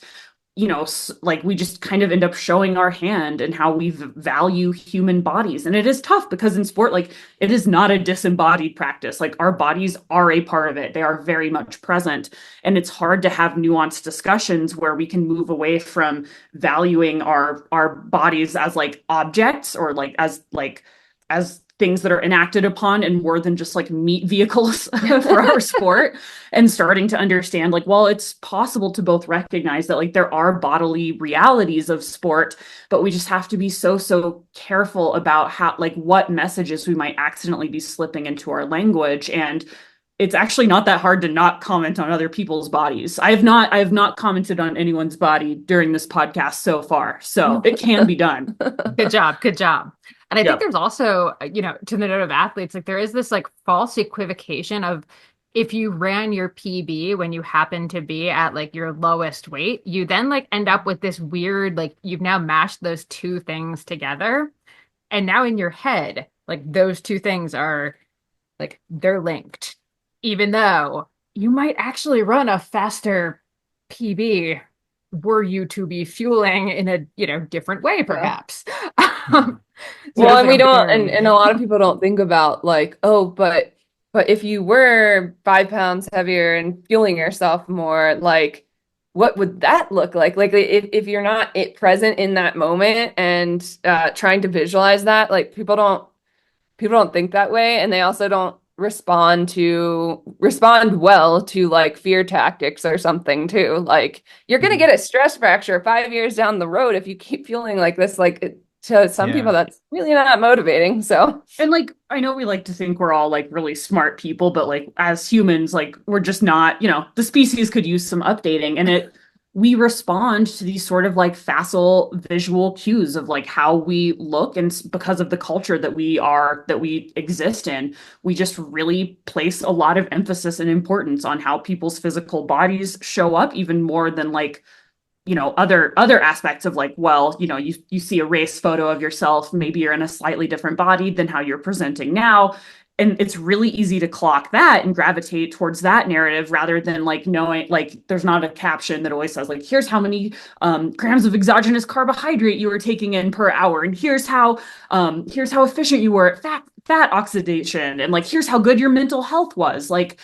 like we just kind of end up showing our hand and how we value human bodies. And it is tough because in sport, like it is not a disembodied practice. Like our bodies are a part of it. They are very much present. And it's hard to have nuanced discussions where we can move away from valuing our bodies as like objects or like as things that are enacted upon and more than just like meat vehicles for our sport, and starting to understand like, well, it's possible to both recognize that like there are bodily realities of sport, but we just have to be so careful about how like what messages we might accidentally be slipping into our language. And it's actually not that hard to not comment on other people's bodies. I have not commented on anyone's body during this podcast so far, so it can be done. Good job. And I think there's also, to the note of athletes, like there is this like false equivocation of if you ran your PB when you happen to be at like your lowest weight, you then like end up with this weird, like you've now mashed those two things together. And now in your head, like those two things are like, they're linked, even though you might actually run a faster PB were you to be fueling in a different way, perhaps. Well, and we don't, and a lot of people don't think about like, oh, but if you were 5 pounds heavier and fueling yourself more, like, what would that look like? Like, if you're not present in that moment and trying to visualize that, like, people don't think that way, and they also don't respond well to like fear tactics or something too. Like, you're gonna get a stress fracture 5 years down the road if you keep feeling like this. Like, to some people, that's really not motivating. So, and like, I know we like to think we're all like really smart people, but like as humans, like we're just not, the species could use some updating, and we respond to these sort of like facile visual cues of like how we look. And because of the culture that we exist in, we just really place a lot of emphasis and importance on how people's physical bodies show up, even more than like, other aspects of like, well, you see a race photo of yourself, maybe you're in a slightly different body than how you're presenting now. And it's really easy to clock that and gravitate towards that narrative rather than like knowing, like, there's not a caption that always says like, here's how many grams of exogenous carbohydrate you were taking in per hour. And here's how efficient you were at fat oxidation. And like, here's how good your mental health was. Like,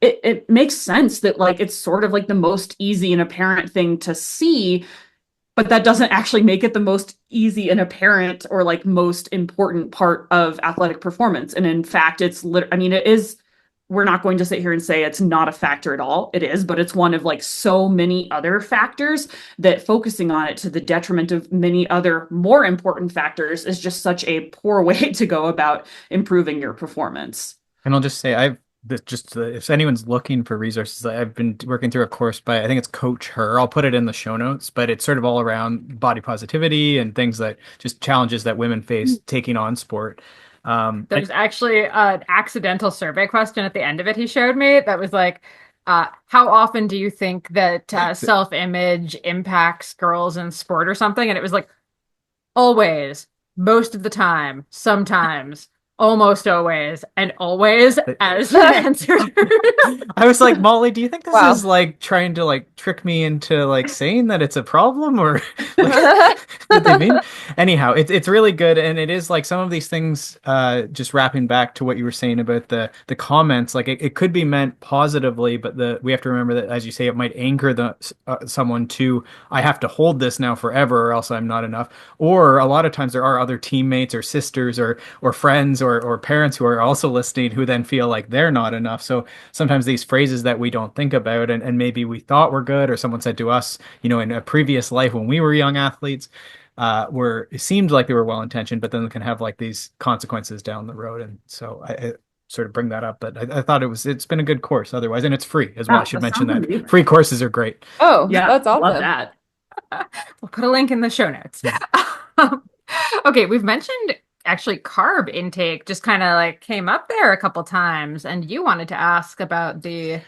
it makes sense that like it's sort of like the most easy and apparent thing to see, but that doesn't actually make it the most easy and apparent or like most important part of athletic performance. And in fact, it is, we're not going to sit here and say it's not a factor at all. It is, but it's one of like so many other factors that focusing on it to the detriment of many other more important factors is just such a poor way to go about improving your performance. And I'll just say, if anyone's looking for resources, I've been working through a course by, I think it's Coach Her. I'll put it in the show notes, but it's sort of all around body positivity and things that just challenges that women face taking on sport. There's actually an accidental survey question at the end of it he showed me that was like, how often do you think that self-image impacts girls in sport or something? And it was like, always, most of the time, sometimes, almost always, and always as the answer. I was like, Molly, do you think this Wow. is like trying to like trick me into like saying that it's a problem, or like, what they mean? Anyhow, it's really good, and it is like some of these things. Just wrapping back to what you were saying about the comments, like it could be meant positively, but we have to remember that, as you say, it might anchor someone to, I have to hold this now forever, or else I'm not enough. Or a lot of times there are other teammates or sisters or friends or parents who are also listening, who then feel like they're not enough. So sometimes these phrases that we don't think about, and maybe we thought were good, or someone said to us, in a previous life when we were young athletes, it seemed like they were well intentioned, but then they can have like these consequences down the road. And so I sort of bring that up, but I thought it's been a good course otherwise, and it's free as well. I should mention that amazing. free courses are great. Oh, Yeah, that's awesome. love that. We'll put a link in the show notes. Okay, we've mentioned actually carb intake just kind of like came up there a couple times, and you wanted to ask about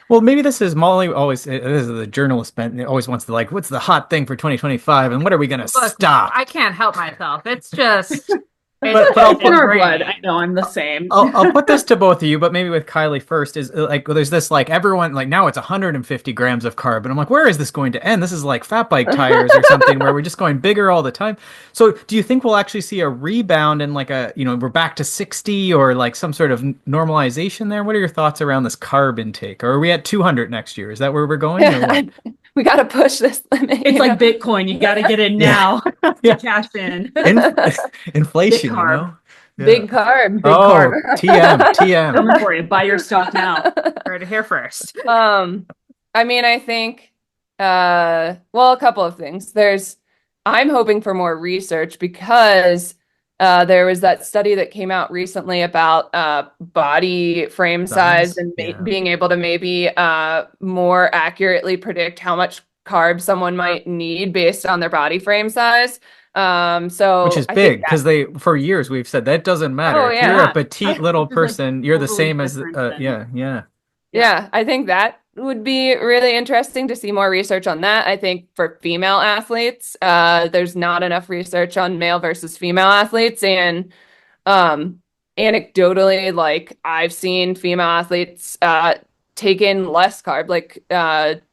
Well, maybe this is Molly always, this is the journalist bent, always wants to like, what's the hot thing for 2025 and what are we going to stop? I can't help myself. It's just But I'll put Inner blood. I know I'm the same. I'll put this to both of you, but maybe with Kylee first, is like, there's this like, everyone like, now it's 150 grams of carb, and I'm like, where is this going to end? This is like fat bike tires or something, where we're just going bigger all the time. So do you think we'll actually see a rebound and like we're back to 60, or like some sort of normalization there? What are your thoughts around this carb intake? Or are we at 200 next year? Is that where we're going? Or what? We got to push this limit. It's like Bitcoin. You got to get in now Yeah. to cash in. Inflation, Big carb. Yeah. Big carb. Big Oh, carb. TM. Coming for you. Buy your stock now. heard it here first. I mean, I think, well, a couple of things. I'm hoping for more research, because there was that study that came out recently about body frame size and being able to maybe more accurately predict how much carbs someone might need based on their body frame size. Which is big, because for years we've said that doesn't matter. Oh, If yeah. you're a petite little person, you're the totally same as different yeah. Yeah, I think that would be really interesting to see more research on that. I think for female athletes, there's not enough research on male versus female athletes. And anecdotally, like I've seen female athletes take in less carb, like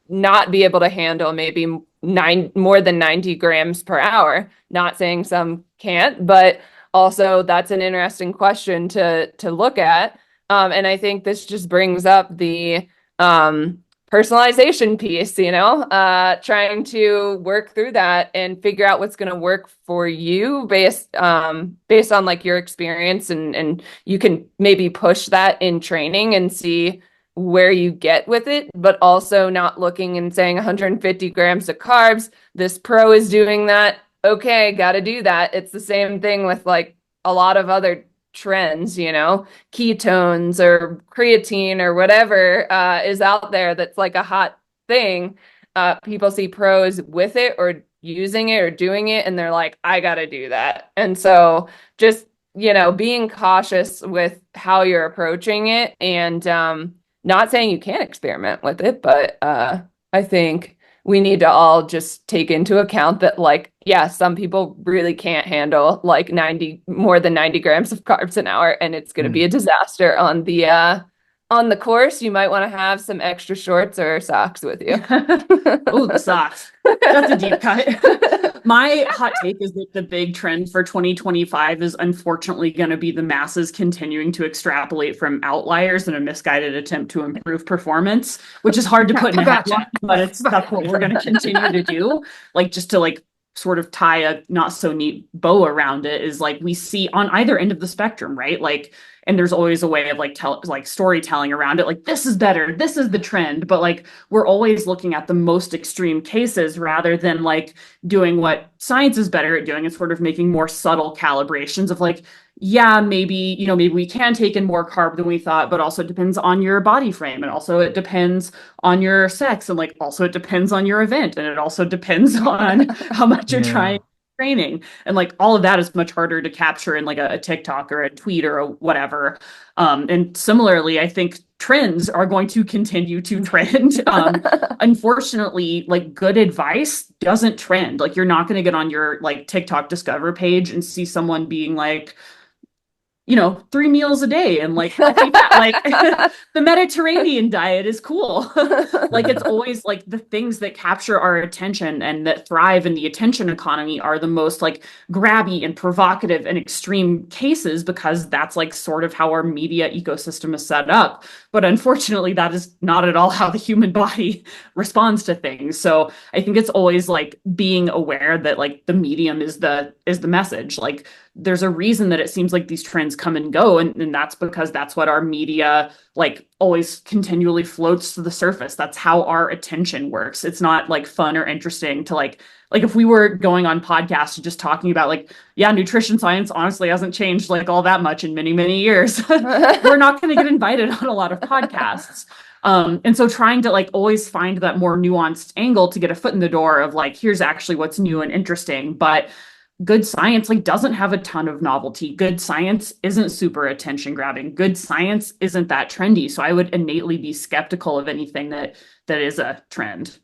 not be able to handle maybe more than 90 grams per hour. Not saying some can't, but also that's an interesting question to look at. And I think this just brings up the personalization piece, trying to work through that and figure out what's going to work for you based on like your experience, and you can maybe push that in training and see where you get with it, but also not looking and saying 150 grams of carbs. This pro is doing that. Okay, got to do that. It's the same thing with like a lot of other trends, ketones or creatine or whatever is out there that's like a hot thing. People see pros with it or using it or doing it, and they're like, I got to do that. And so just, being cautious with how you're approaching it, and not saying you can't experiment with it, but I think we need to all just take into account that, like, yeah, some people really can't handle like more than 90 grams of carbs an hour, and it's going to be a disaster on the course. You might want to have some extra shorts or socks with you. Oh, the socks. That's a deep cut. My hot take is that the big trend for 2025 is unfortunately going to be the masses continuing to extrapolate from outliers in a misguided attempt to improve performance, which is hard to put in a headline, but that's what we're going to continue to do. Like, just to like sort of tie a not so neat bow around it, is like we see on either end of the spectrum, right? Like, and there's always a way of like storytelling around it. Like, this is better, this is the trend, but like we're always looking at the most extreme cases rather than like doing what science is better at doing, and sort of making more subtle calibrations of like, yeah, maybe, maybe we can take in more carb than we thought, but also it depends on your body frame. And also it depends on your sex. And like, also it depends on your event. And it also depends on how much you're Yeah. training. And like all of that is much harder to capture in like a TikTok or a tweet or a whatever. And similarly, I think trends are going to continue to trend. Unfortunately, like good advice doesn't trend. Like you're not going to get on your like TikTok discover page and see someone being like, 3 meals a day and like healthy fat. Like the Mediterranean diet is cool. Like it's always like the things that capture our attention and that thrive in the attention economy are the most like grabby and provocative and extreme cases because that's like sort of how our media ecosystem is set up. But unfortunately, that is not at all how the human body responds to things. So I think it's always like being aware that like the medium is the message. Like there's a reason that it seems like these trends come and go, and that's because that's what our media like always continually floats to the surface. That's how our attention works. It's not like fun or interesting to like if we were going on podcasts and just talking about like, yeah, nutrition science honestly hasn't changed like all that much in many, many years. We're not going to get invited on a lot of podcasts. And so trying to like always find that more nuanced angle to get a foot in the door of like, here's actually what's new and interesting. But good science like doesn't have a ton of novelty. Good science isn't super attention grabbing. Good science isn't that trendy. So I would innately be skeptical of anything that is a trend.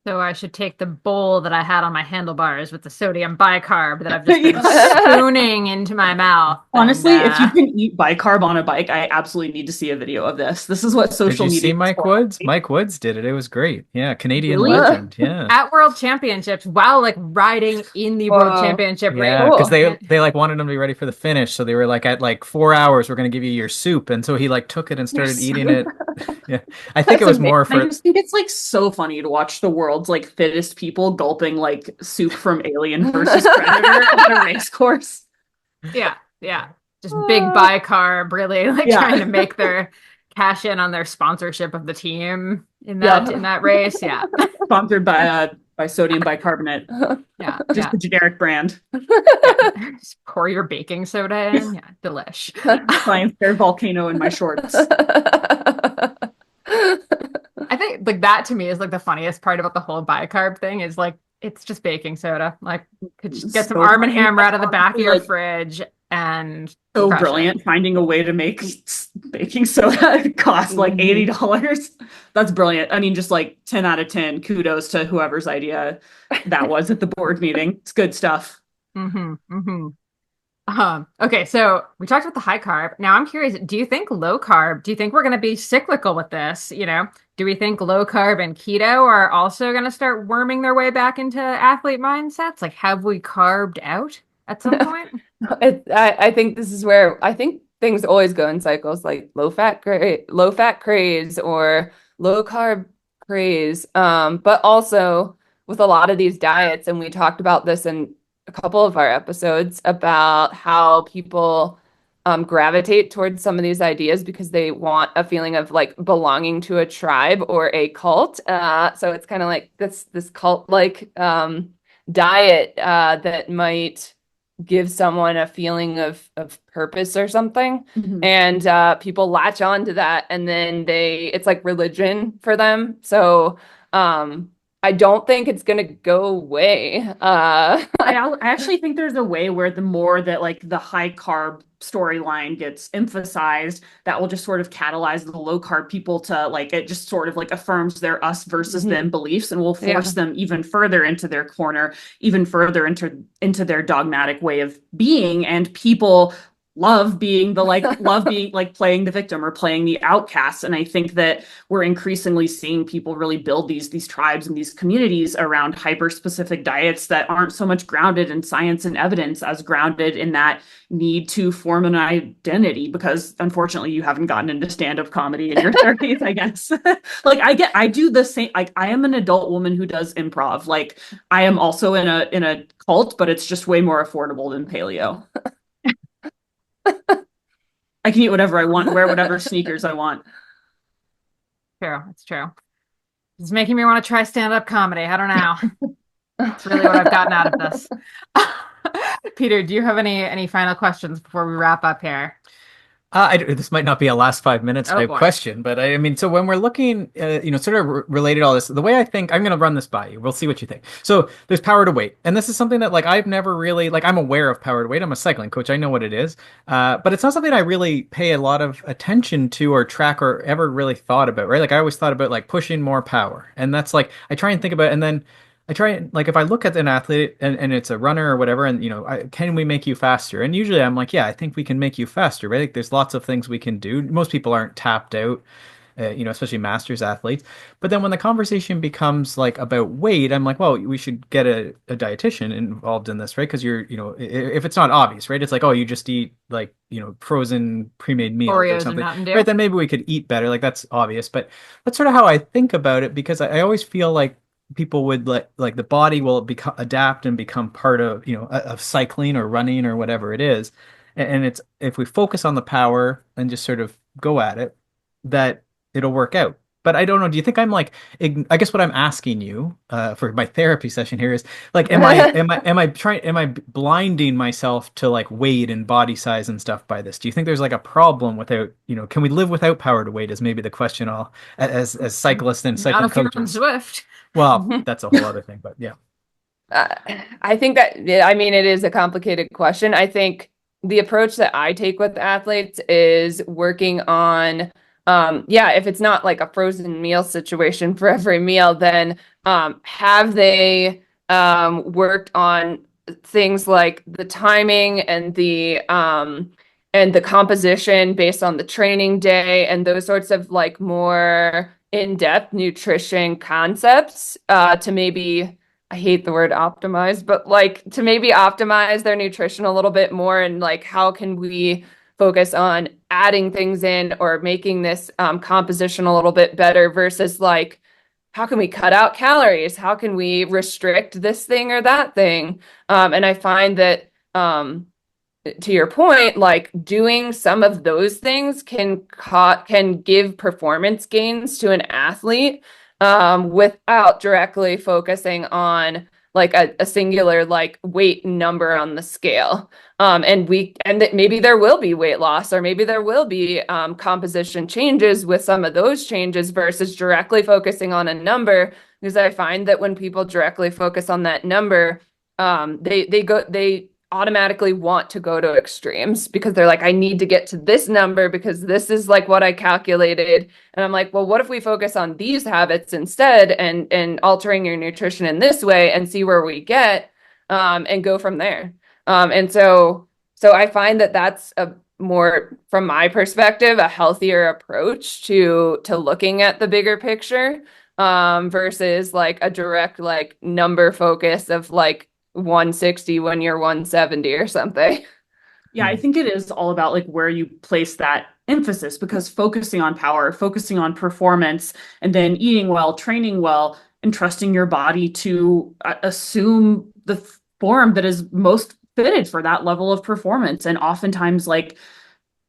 So I should take the bowl that I had on my handlebars with the sodium bicarb that I've just been spooning into my mouth. Honestly, if you can eat bicarb on a bike, I absolutely need to see a video of this. This is what social media. Did you see Mike Woods? Mike Woods did it. It was great. Yeah, Canadian legend. Yeah. At World Championships while like riding in the World Championship race. Yeah, because they like wanted him to be ready for the finish. So they were like, at like 4 hours, we're going to give you your soup. And so he like took it and started eating it. Yeah. I think it was more for. I just think it's like so funny to watch the world's like fittest people gulping like soup from Alien versus Predator on a race course. Yeah. Just big bicarb, really like trying to make their cash in on their sponsorship of the team in that race. Yeah. Sponsored by sodium bicarbonate. Yeah. Just the generic brand. Just pour your baking soda in. Yeah. Delish. Science fair volcano in my shorts. I think like that to me is like the funniest part about the whole bicarb thing is like it's just baking soda. Like could just get some Arm & Hammer out of the back of your fridge and so brilliant finding a way to make baking soda cost like $80. That's brilliant. I mean, just like 10 out of 10 kudos to whoever's idea that was at the board meeting. It's good stuff. Okay, so we talked about the high carb. Now I'm curious, do you think low carb, do you think we're going to be cyclical with this? Do we think low carb and keto are also going to start worming their way back into athlete mindsets? Like, have we carved out at some point? I think this is where I think things always go in cycles, like low fat craze or low carb craze. But also with a lot of these diets, and we talked about this in a couple of our episodes about how people gravitate towards some of these ideas because they want a feeling of like belonging to a tribe or a cult. So it's kind of like this cult like diet that might give someone a feeling of purpose or something. And people latch on to that, and then it's like religion for them. So I don't think it's going to go away. I actually think there's a way where the more that like the high carb storyline gets emphasized, that will just sort of catalyze the low carb people to like, it just sort of like affirms their us versus them beliefs and will force them even further into their corner, even further into their dogmatic way of being. And people love being like playing the victim or playing the outcast. And I think that we're increasingly seeing people really build these tribes and these communities around hyper specific diets that aren't so much grounded in science and evidence as grounded in that need to form an identity, because unfortunately you haven't gotten into stand-up comedy in your 30s, I guess. Like I do the same, like I am an adult woman who does improv. Like I am also in a cult, but it's just way more affordable than paleo. I can eat whatever I want, wear whatever sneakers I want. True, it's true. It's making me want to try stand-up comedy. I don't know. That's really what I've gotten out of this. Peter, do you have any final questions before we wrap up here? This might not be a last 5 minutes Oh type boy. question, but I mean, so when we're looking, sort of related to all this, the way I think, I'm going to run this by you. We'll see what you think. So there's power to weight. And this is something that like I've never really, like I'm aware of power to weight. I'm a cycling coach. I know what it is. But it's not something I really pay a lot of attention to or track or ever really thought about, right? Like I always thought about like pushing more power. And that's like, I try and think about it, and then I try and like if I look at an athlete and it's a runner or whatever, and can we make you faster? And usually I'm like, yeah, I think we can make you faster, right? Like there's lots of things we can do. Most people aren't tapped out, especially masters athletes. But then when the conversation becomes like about weight, I'm like, well, we should get a dietitian involved in this, right? Because if it's not obvious, right? It's like, oh, you just eat like, frozen pre-made meals or Oreos and something, Mountain Dew. right? Then maybe we could eat better. Like that's obvious, but that's sort of how I think about it because I always feel like people would like the body will adapt and become part of of cycling or running or whatever it is, and it's if we focus on the power and just sort of go at it, that it'll work out. But I don't know, do you think I'm like I guess what I'm asking you for my therapy session here is like am I blinding myself to like weight and body size and stuff by this? Do you think there's like a problem without, can we live without power to weight is maybe the question I'll as cyclists and Not cycling if you're on coaches. Zwift. Well, that's a whole other thing, but yeah. Uh, I think that, yeah, I mean, it is a complicated question. I think the approach that I take with athletes is working on, yeah, if it's not like a frozen meal situation for every meal, then have they worked on things like the timing and the composition based on the training day and those sorts of like more in-depth nutrition concepts to maybe, I hate the word optimize, but like to maybe optimize their nutrition a little bit more and like how can we focus on adding things in or making this composition a little bit better versus like how can we cut out calories? How can we restrict this thing or that thing? And I find that to your point, like doing some of those things can give performance gains to an athlete without directly focusing on like a singular like weight number on the scale. And that maybe there will be weight loss or maybe there will be composition changes with some of those changes versus directly focusing on a number. Because I find that when people directly focus on that number, they automatically want to go to extremes because they're like, I need to get to this number because this is like what I calculated. And I'm like, well, what if we focus on these habits instead and altering your nutrition in this way and see where we get and go from there. So I find that that's a more, from my perspective, a healthier approach to looking at the bigger picture versus like a direct like number focus of like 160 when you're 170 or something. Yeah, I think it is all about like where you place that emphasis because focusing on power, focusing on performance, and then eating well, training well, and trusting your body to assume the form that is most fitted for that level of performance. And oftentimes, like,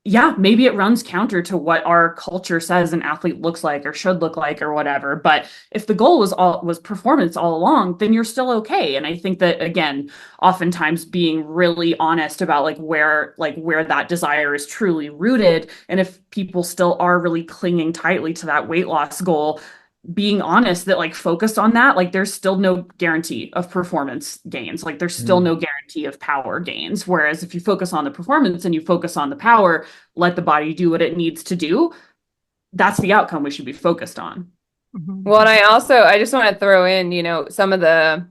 yeah, maybe it runs counter to what our culture says an athlete looks like or should look like or whatever. But if the goal was performance all along, then you're still okay. And I think that again, oftentimes being really honest about where that desire is truly rooted, and if people still are really clinging tightly to that weight loss goal, being honest that focused on that, there's still no guarantee of performance gains. There's still no guarantee of power gains. Whereas if you focus on the performance and you focus on the power, let the body do what it needs to do, that's the outcome we should be focused on. Well, and I just want to throw in, some of the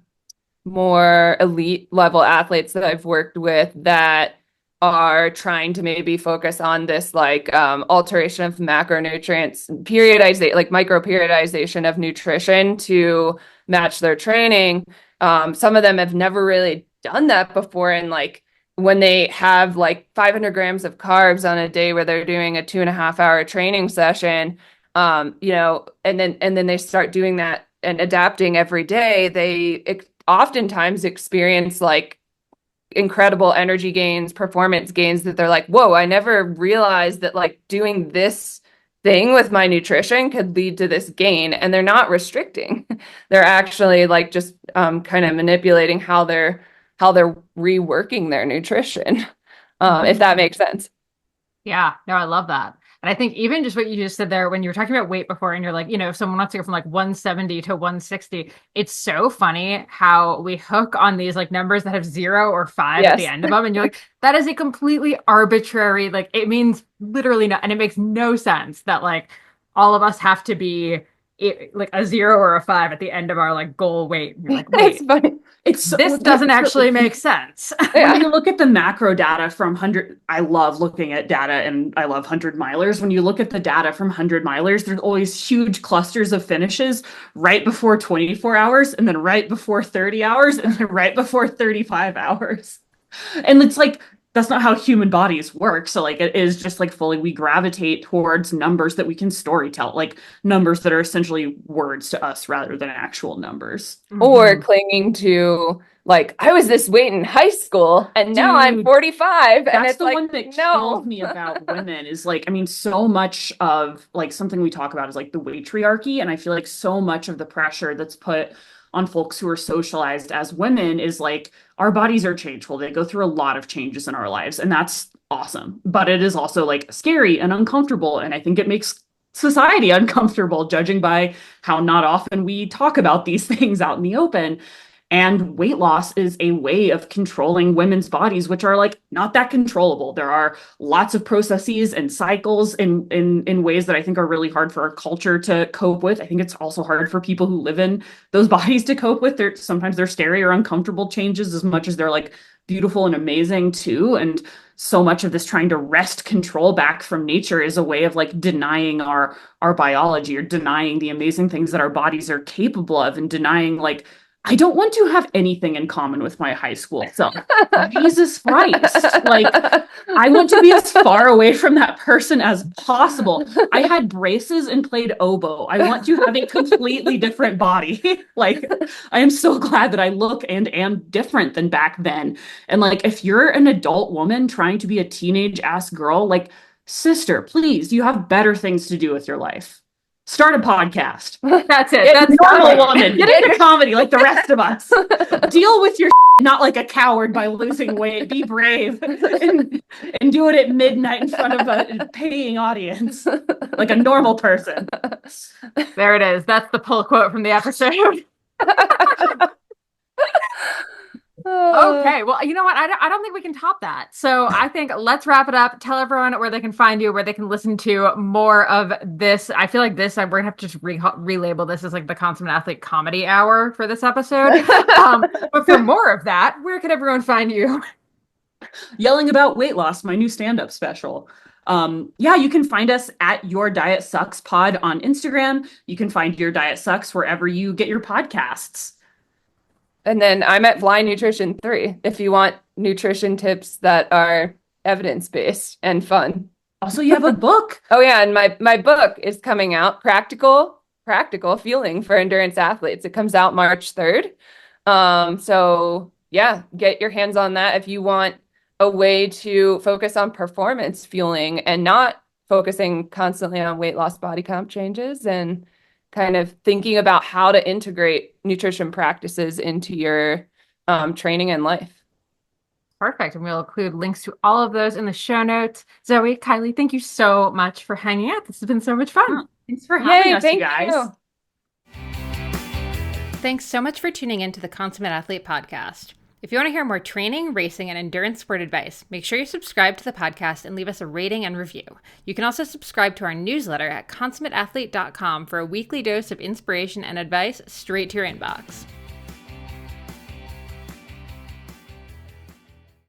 more elite level athletes that I've worked with that are trying to maybe focus on this alteration of macronutrients, periodization, like micro periodization of nutrition to match their training. Some of them have never really done that before. And when they have 500 grams of carbs on a day where they're doing a 2.5 hour training session, and then they start doing that and adapting every day, they oftentimes experience incredible energy gains, performance gains that they're like, whoa, I never realized that doing this thing with my nutrition could lead to this gain. And they're not restricting. They're actually just kind of manipulating how they're how they're reworking their nutrition, if that makes sense. Yeah, no, I love that. And I think even just what you just said there, when you were talking about weight before, and you're like, if someone wants to go from like 170 to 160, it's so funny how we hook on these like numbers that have 0 or 5 at the end of them. And you're like, that is a completely arbitrary, like it means literally no, and it makes no sense that like all of us have to be like a 0 or a 5 at the end of our like goal weight. And you're like, wait, It's funny. This doesn't actually make sense. When you look at the macro data from 100, I love looking at data and I love 100 milers. When you look at the data from 100 milers, there's always huge clusters of finishes right before 24 hours and then right before 30 hours and then right before 35 hours. And it's like, that's not how human bodies work. So like it is just like fully we gravitate towards numbers that we can storytell, like numbers that are essentially words to us rather than actual numbers. Or clinging to like, I was this weight in high school and now I'm 45. And it's the like, one that kills me about women is like, I mean, so much of like something we talk about is like the weightriarchy. And I feel like so much of the pressure that's put on folks who are socialized as women is like, our bodies are changeful. They go through a lot of changes in our lives, and that's awesome. But it is also like scary and uncomfortable. And I think it makes society uncomfortable, judging by how not often we talk about these things out in the open. And weight loss is a way of controlling women's bodies, which are like not that controllable. There are lots of processes and cycles in ways that I think are really hard for our culture to cope with. I think it's also hard for people who live in those bodies to cope with. Sometimes they're scary or uncomfortable changes as much as they're like beautiful and amazing too. And so much of this trying to wrest control back from nature is a way of like denying our biology or denying the amazing things that our bodies are capable of and denying like, I don't want to have anything in common with my high school self. Jesus Christ. Like, I want to be as far away from that person as possible. I had braces and played oboe. I want to have a completely different body. Like, I am so glad that I look and am different than back then. And like, if you're an adult woman trying to be a teenage ass girl, like, sister, please, you have better things to do with your life. Start a podcast. That's it. That's a normal woman. Get into comedy like the rest of us. Deal with your not like a coward by losing weight. Be brave and do it at midnight in front of a paying audience like a normal person. There it is. That's the pull quote from the episode. Okay, well, you know what? I don't think we can top that. So I think let's wrap it up. Tell everyone where they can find you, where they can listen to more of this. I feel like we're going to have to just relabel this as like the Consummate Athlete Comedy Hour for this episode. But for more of that, where can everyone find you? Yelling About Weight Loss, my new stand-up special. You can find us at Your Diet Sucks Pod on Instagram. You can find Your Diet Sucks wherever you get your podcasts. And then I'm at Blind Nutrition 3 if you want nutrition tips that are evidence-based and fun. Also, you have a book. Oh yeah, and my book is coming out, Practical Fueling for Endurance Athletes. It comes out March 3rd. So yeah, get your hands on that if you want a way to focus on performance fueling and not focusing constantly on weight loss, body comp changes, and kind of thinking about how to integrate nutrition practices into your training and life. Perfect. And we'll include links to all of those in the show notes. Zoë, Kylee, thank you so much for hanging out. This has been so much fun. Thanks for having us, you guys. Thanks so much for tuning in to the Consummate Athlete podcast. If you want to hear more training, racing, and endurance sport advice, make sure you subscribe to the podcast and leave us a rating and review. You can also subscribe to our newsletter at consummateathlete.com for a weekly dose of inspiration and advice straight to your inbox.